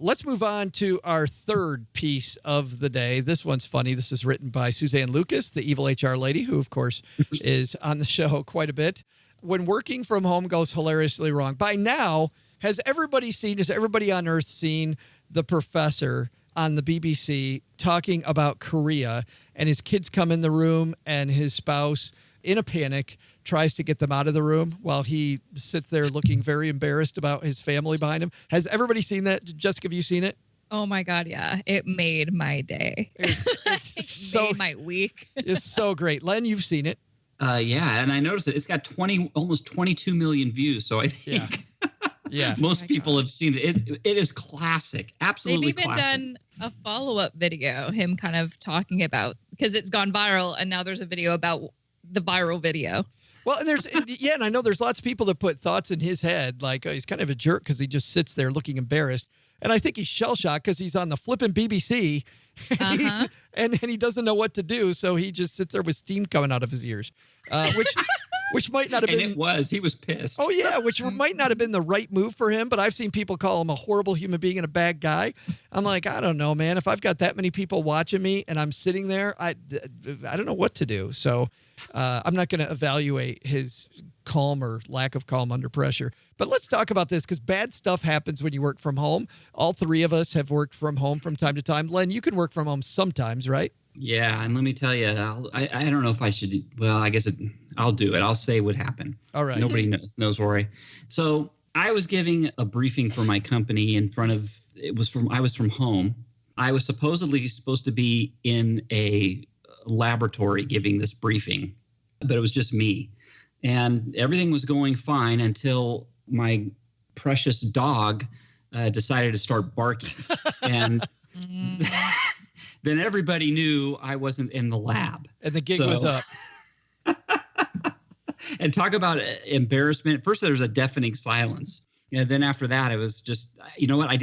Let's move on to our third piece of the day. This one's funny. This is written by Suzanne Lucas, the evil HR lady, who, of course, is on the show quite a bit. When working from home goes hilariously wrong. By now, has everybody on Earth seen the professor on the BBC talking about Korea, and his kids come in the room and his spouse, in a panic, tries to get them out of the room while he sits there looking very embarrassed about his family behind him? Has everybody seen that? Jessica, have you seen it? Oh my God, yeah. It made my day. It's made my week. It's so great. Len, you've seen it. Yeah, and I noticed it's got almost 22 million views. So I think most people have seen it. It is classic, absolutely classic. They've even done a follow-up video, him kind of talking about, because it's gone viral, and now there's a video about the viral video. Well, and I know there's lots of people that put thoughts in his head, like, oh, he's kind of a jerk because he just sits there looking embarrassed. And I think he's shell-shocked because he's on the flipping BBC, and he doesn't know what to do, so he just sits there with steam coming out of his ears, which might not have been. And he was pissed. Oh yeah, which might not have been the right move for him. But I've seen people call him a horrible human being and a bad guy. I'm like, I don't know, man. If I've got that many people watching me and I'm sitting there, I don't know what to do. So I'm not going to evaluate his calm or lack of calm under pressure. But let's talk about this, because bad stuff happens when you work from home. All three of us have worked from home from time to time. Len, you can work from home sometimes, right? Yeah, and let me tell you, I don't know if I should. Well, I guess I'll do it. I'll say what happened. All right. Nobody knows where So I was giving a briefing for my company I was from home. I was supposed to be in a laboratory giving this briefing, but it was just me. And everything was going fine until my precious dog decided to start barking. And then everybody knew I wasn't in the lab. And the gig was up. And talk about embarrassment. First, there was a deafening silence. And then after that, it was just, you know what? I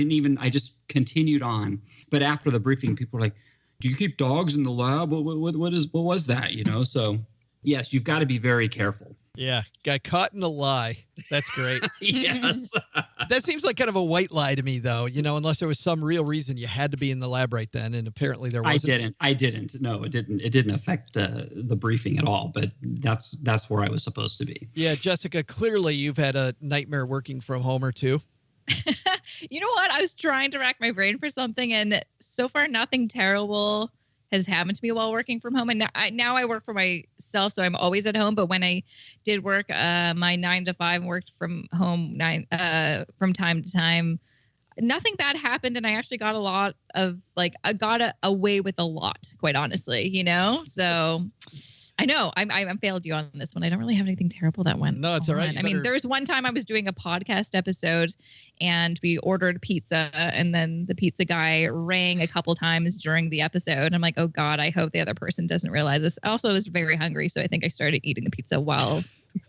just continued on. But after the briefing, people were like, do you keep dogs in the lab? What was that? So yes, you've got to be very careful. Yeah, got caught in a lie. That's great. Yes. That seems like kind of a white lie to me, though, unless there was some real reason you had to be in the lab right then, and apparently there wasn't. I didn't. No, it didn't. It didn't affect the briefing at all, but that's where I was supposed to be. Yeah, Jessica, clearly you've had a nightmare working from home or two. You know what? I was trying to rack my brain for something, and so far nothing terrible has happened to me while working from home. And now I work for myself, so I'm always at home. But when I did work my 9 to 5, worked from home from time to time, nothing bad happened. And I actually got I got away with a lot, quite honestly, So I know I failed you on this one. I don't really have anything terrible that went. No, it's all right. There was one time I was doing a podcast episode and we ordered pizza, and then the pizza guy rang a couple times during the episode. I'm like, oh God, I hope the other person doesn't realize this. I also was very hungry, so I think I started eating the pizza while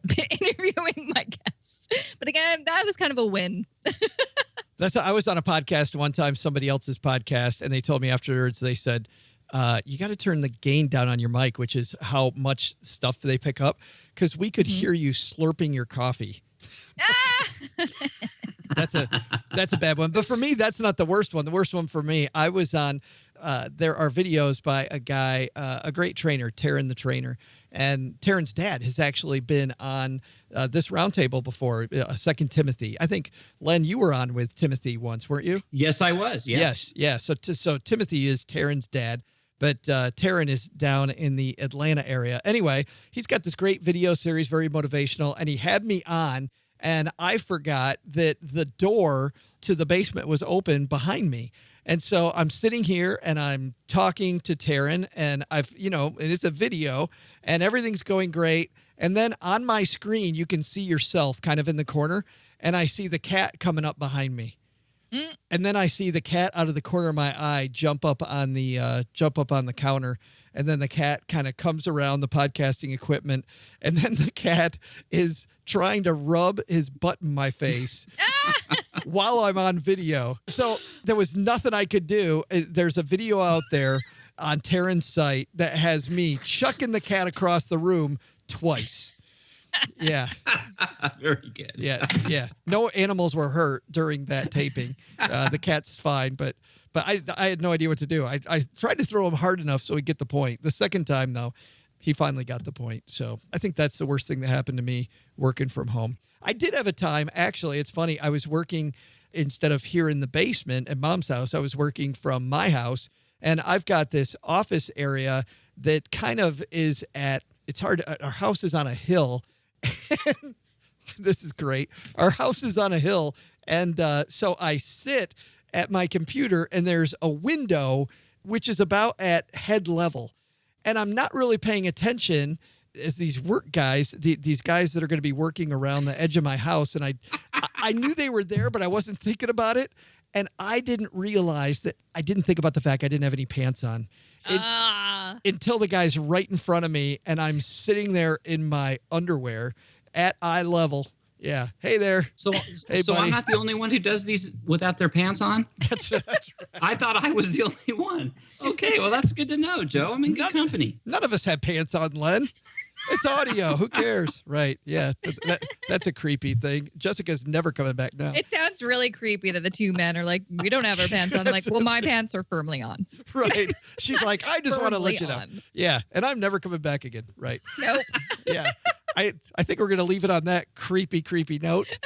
interviewing my guests. But again, that was kind of a win. I was on a podcast one time, somebody else's podcast, and they told me afterwards, they said, you got to turn the gain down on your mic, which is how much stuff they pick up, because we could hear you slurping your coffee. That's a bad one. But for me, that's not the worst one. The worst one for me, I was on, there are videos by a guy, a great trainer, Taryn the trainer. And Taryn's dad has actually been on this roundtable before, Second Timothy. I think, Len, you were on with Timothy once, weren't you? Yes, I was. Yeah. Yes. Yeah. So Timothy is Taryn's dad. But Taryn is down in the Atlanta area. Anyway, he's got this great video series, very motivational, and he had me on, and I forgot that the door to the basement was open behind me. And so I'm sitting here and I'm talking to Taryn, and it is a video, and everything's going great. And then on my screen, you can see yourself kind of in the corner, and I see the cat coming up behind me. And then I see the cat out of the corner of my eye jump up on the counter. And then the cat kind of comes around the podcasting equipment. And then the cat is trying to rub his butt in my face while I'm on video. So there was nothing I could do. There's a video out there on Taryn's site that has me chucking the cat across the room twice. Yeah. Very good. Yeah. No animals were hurt during that taping. The cat's fine, but I had no idea what to do. I tried to throw him hard enough so he'd get the point. The second time, though, he finally got the point. So I think that's the worst thing that happened to me working from home. I did have a time, actually, it's funny. I was working, instead of here in the basement at Mom's house, I was working from my house. And I've got this office area that kind of is it's hard. Our house is on a hill. This is great. Our house is on a hill. And so I sit at my computer and there's a window, which is about at head level. And I'm not really paying attention as these work guys, these guys that are going to be working around the edge of my house. And I knew they were there, but I wasn't thinking about it. And I didn't realize that I didn't think about the fact I didn't have any pants on until the guy's right in front of me. And I'm sitting there in my underwear at eye level. Yeah. Hey there. So I'm not the only one who does these without their pants on? That's right. I thought I was the only one. Okay. Well, that's good to know, Joe. I'm in good company. None of us have pants on, Len. It's audio. Who cares? Right. Yeah. That's a creepy thing. Jessica's never coming back now. It sounds really creepy that the two men are like, we don't have our pants on. I'm like, well, my pants are firmly on. Right. She's like, I just want to let you know. On. Yeah. And I'm never coming back again. Right. Nope. Yeah. I think we're going to leave it on that creepy note.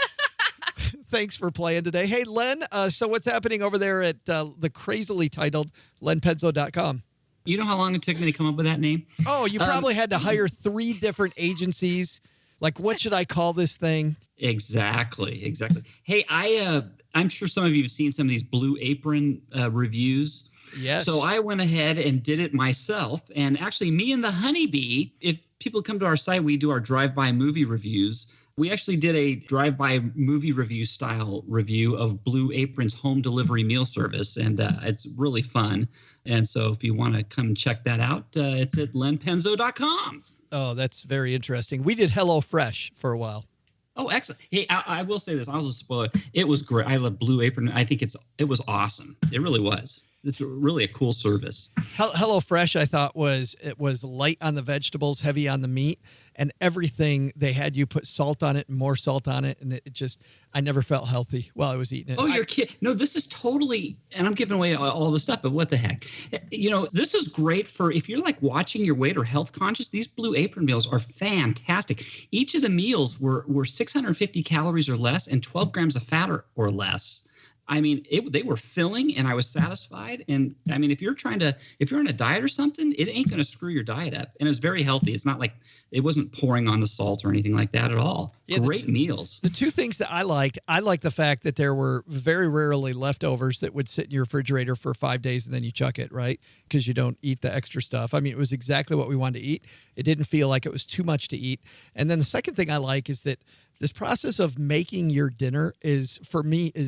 Thanks for playing today. Hey, Len, so what's happening over there at the crazily titled lenpenzo.com? You know how long it took me to come up with that name? Oh, you probably had to hire 3 different agencies. Like, what should I call this thing? Exactly. Hey, I'm sure some of you have seen some of these Blue Apron reviews. Yes. So I went ahead and did it myself. And actually, me and the Honeybee, if people come to our site, we do our drive-by movie reviews. We actually did a drive-by movie review style review of Blue Apron's home delivery meal service, and it's really fun. And so if you want to come check that out, it's at lenpenzo.com. Oh, that's very interesting. We did HelloFresh for a while. Oh, excellent. Hey, I will say this. I'll just spoil it. It was great. I love Blue Apron. I think it was awesome. It really was. It's really a cool service. HelloFresh, I thought it was light on the vegetables, heavy on the meat, and everything they had you put salt on it and more salt on it, and I never felt healthy while I was eating it. Oh, you're kidding. No, this is totally, and I'm giving away all the stuff, but what the heck? This is great for if you're like watching your weight or health conscious. These Blue Apron meals are fantastic. Each of the meals were 650 calories or less and 12 grams of fat or less. I mean, they were filling, and I was satisfied. And I mean, if you're on a diet or something, it ain't going to screw your diet up. And it's very healthy. It's not like it wasn't pouring on the salt or anything like that at all. Yeah, great meals. The 2 things that I liked the fact that there were very rarely leftovers that would sit in your refrigerator for 5 days and then you chuck it, right? Because you don't eat the extra stuff. I mean, it was exactly what we wanted to eat. It didn't feel like it was too much to eat. And then the second thing I like is that this process of making your dinner is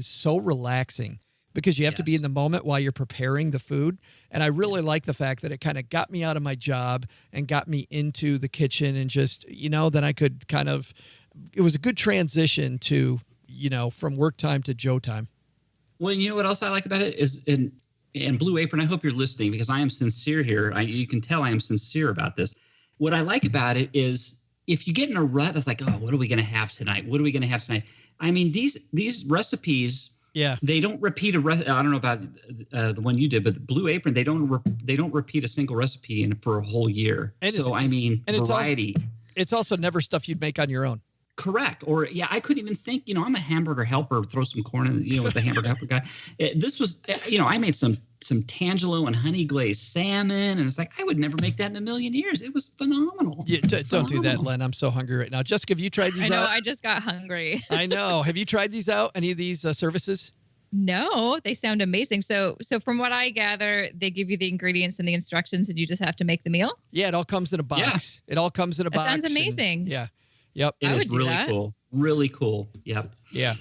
so relaxing because you have to be in the moment while you're preparing the food. And I really like the fact that it kind of got me out of my job and got me into the kitchen and just, then I could it was a good transition to, from work time to Joe time. Well, you know what else I like about it is in Blue Apron, I hope you're listening because I am sincere here. You can tell I am sincere about this. What I like about it is, if you get in a rut, it's like, oh, what are we going to have tonight? What are we going to have tonight? I mean, these recipes, they don't repeat I don't know about the one you did, but Blue Apron, they don't repeat a single recipe for a whole year. Variety. It's also never stuff you'd make on your own. Correct. Or I couldn't even think, I'm a hamburger helper, throw some corn in, with the hamburger helper guy. This was, I made some Tangelo and honey glazed salmon. And it's like, I would never make that in a million years. It was phenomenal. Yeah, don't do that, Len. I'm so hungry right now. Jessica, have you tried these out? I know. I just got hungry. I know. Have you tried these out? Any of these services? No, they sound amazing. So from what I gather, they give you the ingredients and the instructions and you just have to make the meal? Yeah, it all comes in a box. Yeah. It all comes in a box. Sounds amazing. Yeah. Yep. It is really cool. Really cool. Yep. Yeah.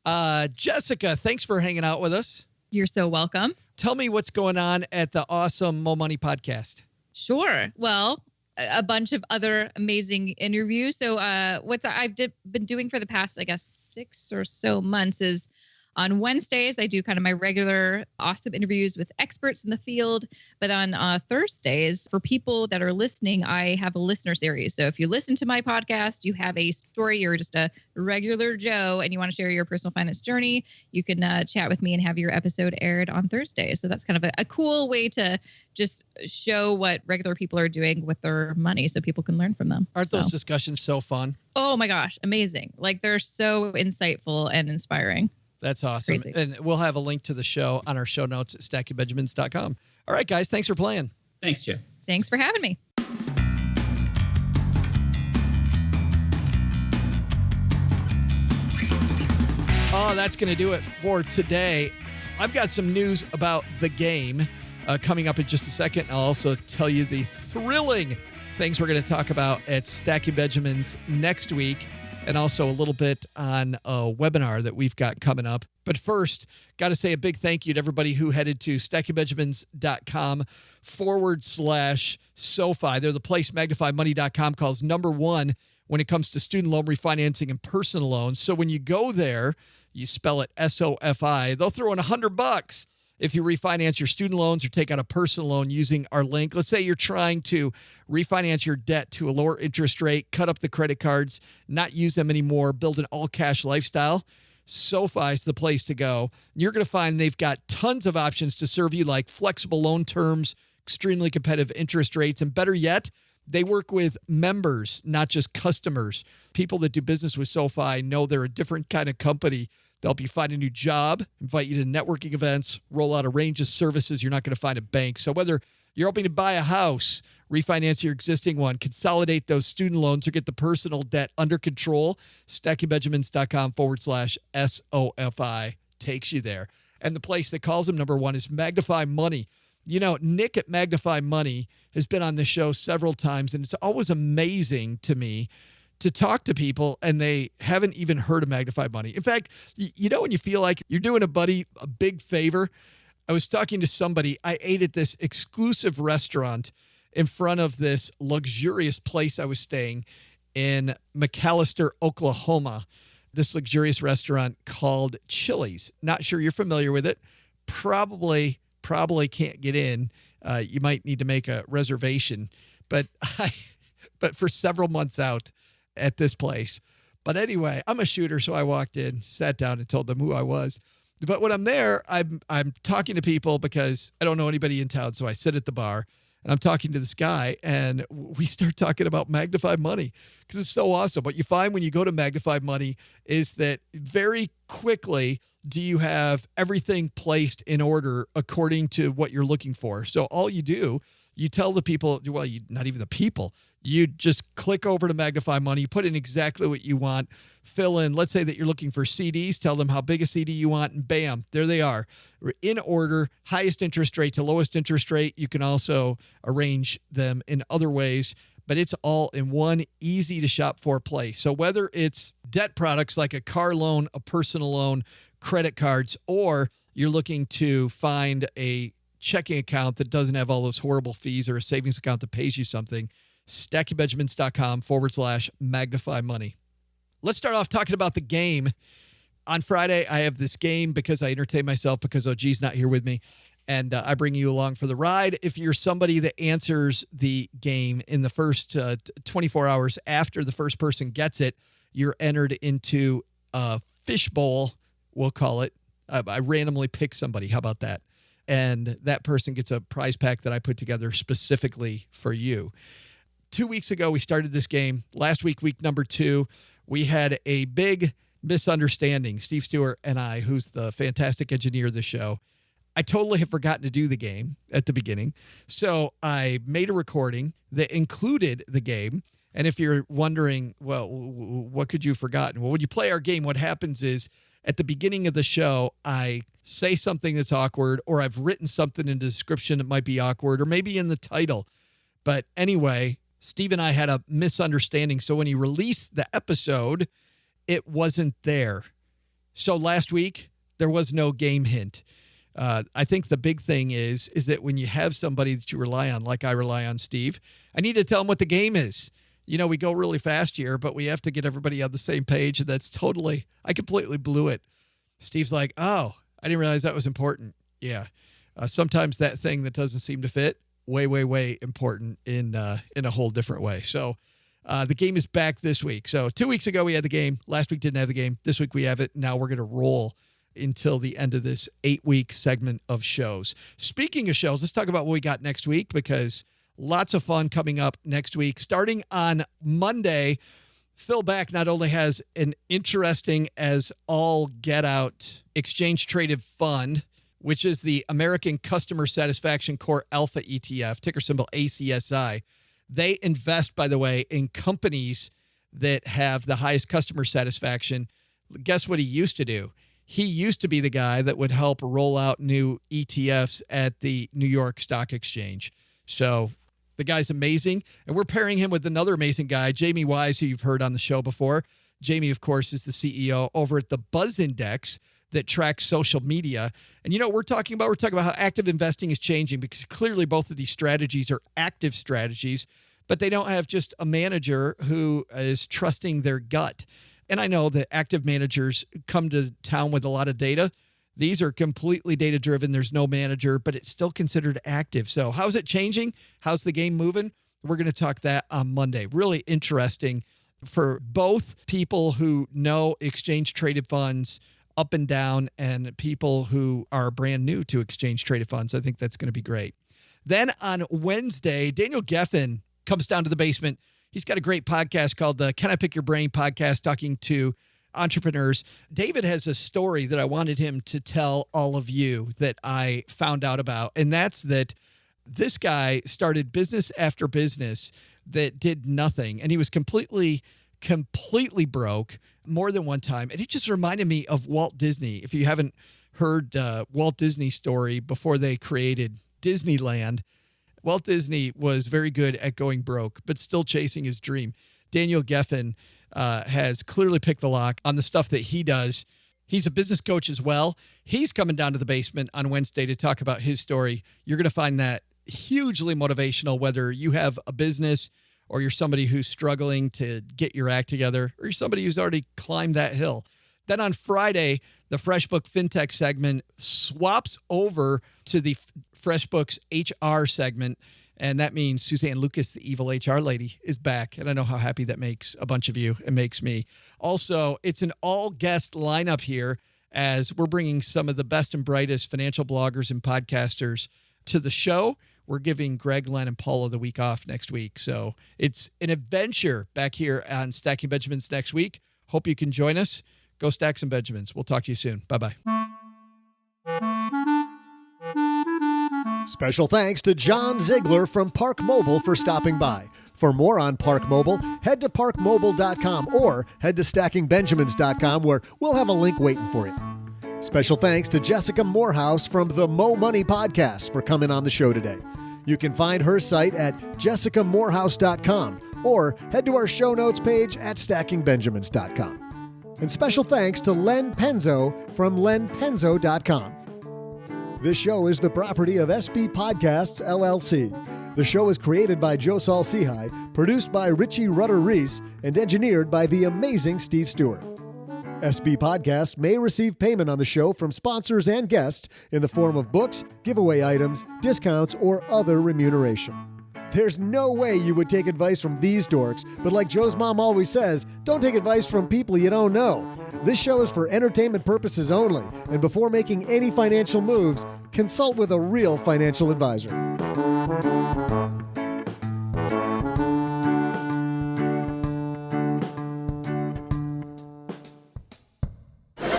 Jessica, thanks for hanging out with us. You're so welcome. Tell me what's going on at the awesome Mo Money podcast. Sure. Well, a bunch of other amazing interviews. So what I've been doing for the past, I guess, 6 or so months is on Wednesdays, I do kind of my regular awesome interviews with experts in the field. But on Thursdays, for people that are listening, I have a listener series. So if you listen to my podcast, you have a story, you're just a regular Joe, and you want to share your personal finance journey, you can chat with me and have your episode aired on Thursday. So that's kind of a cool way to just show what regular people are doing with their money so people can learn from them. Aren't those discussions so fun? Oh my gosh, amazing. Like they're so insightful and inspiring. That's awesome. And we'll have a link to the show on our show notes at stackingbenjamins.com. All right, guys, thanks for playing. Thanks, Joe. Thanks for having me. Oh, that's going to do it for today. I've got some news about the game coming up in just a second. I'll also tell you the thrilling things we're going to talk about at Stacking Benjamins next week, and also a little bit on a webinar that we've got coming up. But first, got to say a big thank you to everybody who headed to stackingbenjamins.com/SoFi. They're the place MagnifyMoney.com calls number one when it comes to student loan refinancing and personal loans. So when you go there, you spell it SOFI, they'll throw in $100 if you refinance your student loans or take out a personal loan using our link. Let's say you're trying to refinance your debt to a lower interest rate, cut up the credit cards, not use them anymore, build an all-cash lifestyle. SoFi is the place to go. You're going to find they've got tons of options to serve you, like flexible loan terms, extremely competitive interest rates, and better yet, they work with members, not just customers. People that do business with SoFi know they're a different kind of company. They'll help you find a new job, invite you to networking events, roll out a range of services you're not going to find at banks. So whether you're hoping to buy a house, refinance your existing one, consolidate those student loans, or get the personal debt under control, stackingbenjamins.com/SOFI takes you there. And the place that calls them number one is Magnify Money. You know, Nick at Magnify Money has been on the show several times, and it's always amazing to me to talk to people and they haven't even heard of Magnify Money. In fact, you know when you feel like you're doing a buddy a big favor? I was talking to somebody. I ate at this exclusive restaurant in front of this luxurious place I was staying in McAlester, Oklahoma. This luxurious restaurant called Chili's. Not sure you're familiar with it. Probably can't get in. You might need to make a reservation. But for several months out at this place. But anyway, I'm a shooter, so I walked in, sat down, and told them who I was. But when I'm there, I'm talking to people because I don't know anybody in town, so I sit at the bar, and I'm talking to this guy, and we start talking about Magnify Money because it's so awesome. What you find when you go to Magnify Money is that very quickly do you have everything placed in order according to what you're looking for. So all you do, you tell the people, well, not even the people, you just click over to Magnify Money, you put in exactly what you want, fill in, let's say that you're looking for CDs, tell them how big a CD you want, and bam, there they are. In order, highest interest rate to lowest interest rate. You can also arrange them in other ways, but it's all in one easy to shop for place. So whether it's debt products like a car loan, a personal loan, credit cards, or you're looking to find a checking account that doesn't have all those horrible fees or a savings account that pays you something, stackingbenjamins.com/Magnify Money. Let's start off talking about the game. On Friday, I have this game because I entertain myself because OG's not here with me, and I bring you along for the ride. If you're somebody that answers the game in the first 24 hours after the first person gets it, you're entered into a fishbowl, we'll call it. I randomly pick somebody. How about that? And that person gets a prize pack that I put together specifically for you. 2 weeks ago, we started this game. Last week, week number 2, we had a big misunderstanding. Steve Stewart and I, who's the fantastic engineer of the show, I totally have forgotten to do the game at the beginning. So I made a recording that included the game. And if you're wondering, well, what could you have forgotten? Well, when you play our game, what happens is at the beginning of the show, I say something that's awkward, or I've written something in the description that might be awkward, or maybe in the title. But anyway, Steve and I had a misunderstanding. So when he released the episode, it wasn't there. So last week, there was no game hint. I think the big thing is that when you have somebody that you rely on, like I rely on Steve, I need to tell them what the game is. You know, we go really fast here, but we have to get everybody on the same page. And I completely blew it. Steve's like, oh, I didn't realize that was important. Yeah. Sometimes that thing that doesn't seem to fit, way, way, way important in a whole different way. So the game is back this week. So 2 weeks ago, we had the game. Last week, didn't have the game. This week, we have it. Now we're going to roll until the end of this 8-week segment of shows. Speaking of shows, let's talk about what we got next week, because lots of fun coming up next week. Starting on Monday, Phil Back not only has an interesting as all get out exchange traded fund, which is the American Customer Satisfaction Core Alpha ETF, ticker symbol ACSI. They invest, by the way, in companies that have the highest customer satisfaction. Guess what he used to do? He used to be the guy that would help roll out new ETFs at the New York Stock Exchange. So the guy's amazing. And we're pairing him with another amazing guy, Jamie Wise, who you've heard on the show before. Jamie, of course, is the CEO over at the Buzz Index that tracks social media. And you know what we're talking about? We're talking about how active investing is changing, because clearly both of these strategies are active strategies, but they don't have just a manager who is trusting their gut. And I know that active managers come to town with a lot of data. These are completely data-driven. There's no manager, but it's still considered active. So how's it changing? How's the game moving? We're going to talk that on Monday. Really interesting for both people who know exchange-traded funds up and down and people who are brand new to exchange-traded funds. I think that's going to be great. Then on Wednesday, Daniel Geffen comes down to the basement. He's got a great podcast called the Can I Pick Your Brain podcast, talking to entrepreneurs. David has a story that I wanted him to tell all of you that I found out about. And that's that this guy started business after business that did nothing. And he was completely broke more than one time. And it just reminded me of Walt Disney. If you haven't heard Walt Disney's story before they created Disneyland, Walt Disney was very good at going broke, but still chasing his dream. Daniel Geffen has clearly picked the lock on the stuff that he does. He's a business coach as well. He's coming down to the basement on Wednesday to talk about his story. You're going to find that hugely motivational, whether you have a business or you're somebody who's struggling to get your act together, or you're somebody who's already climbed that hill. Then on Friday, the FreshBook FinTech segment swaps over to the FreshBooks HR segment. And that means Suzanne Lucas, the evil HR lady, is back. And I know how happy that makes a bunch of you. It makes me. Also, it's an all-guest lineup here, as we're bringing some of the best and brightest financial bloggers and podcasters to the show. We're giving Greg, Len, and Paula the week off next week. So it's an adventure back here on Stacking Benjamins next week. Hope you can join us. Go stack some Benjamins. We'll talk to you soon. Bye-bye. Special thanks to John Ziegler from ParkMobile for stopping by. For more on ParkMobile, head to ParkMobile.com or head to StackingBenjamins.com, where we'll have a link waiting for you. Special thanks to Jessica Moorhouse from the Mo Money Podcast for coming on the show today. You can find her site at JessicaMoorhouse.com or head to our show notes page at StackingBenjamins.com. And special thanks to Len Penzo from LenPenzo.com. This show is the property of SB Podcasts, LLC. The show is created by Joe Saul-Sehy, produced by Richie Rutter-Reese, and engineered by the amazing Steve Stewart. SB Podcasts may receive payment on the show from sponsors and guests in the form of books, giveaway items, discounts, or other remuneration. There's no way you would take advice from these dorks, but like Joe's mom always says, don't take advice from people you don't know. This show is for entertainment purposes only, and before making any financial moves, consult with a real financial advisor.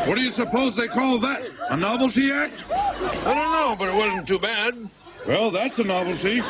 What do you suppose they call that? A novelty act? I don't know, but it wasn't too bad. Well, that's a novelty.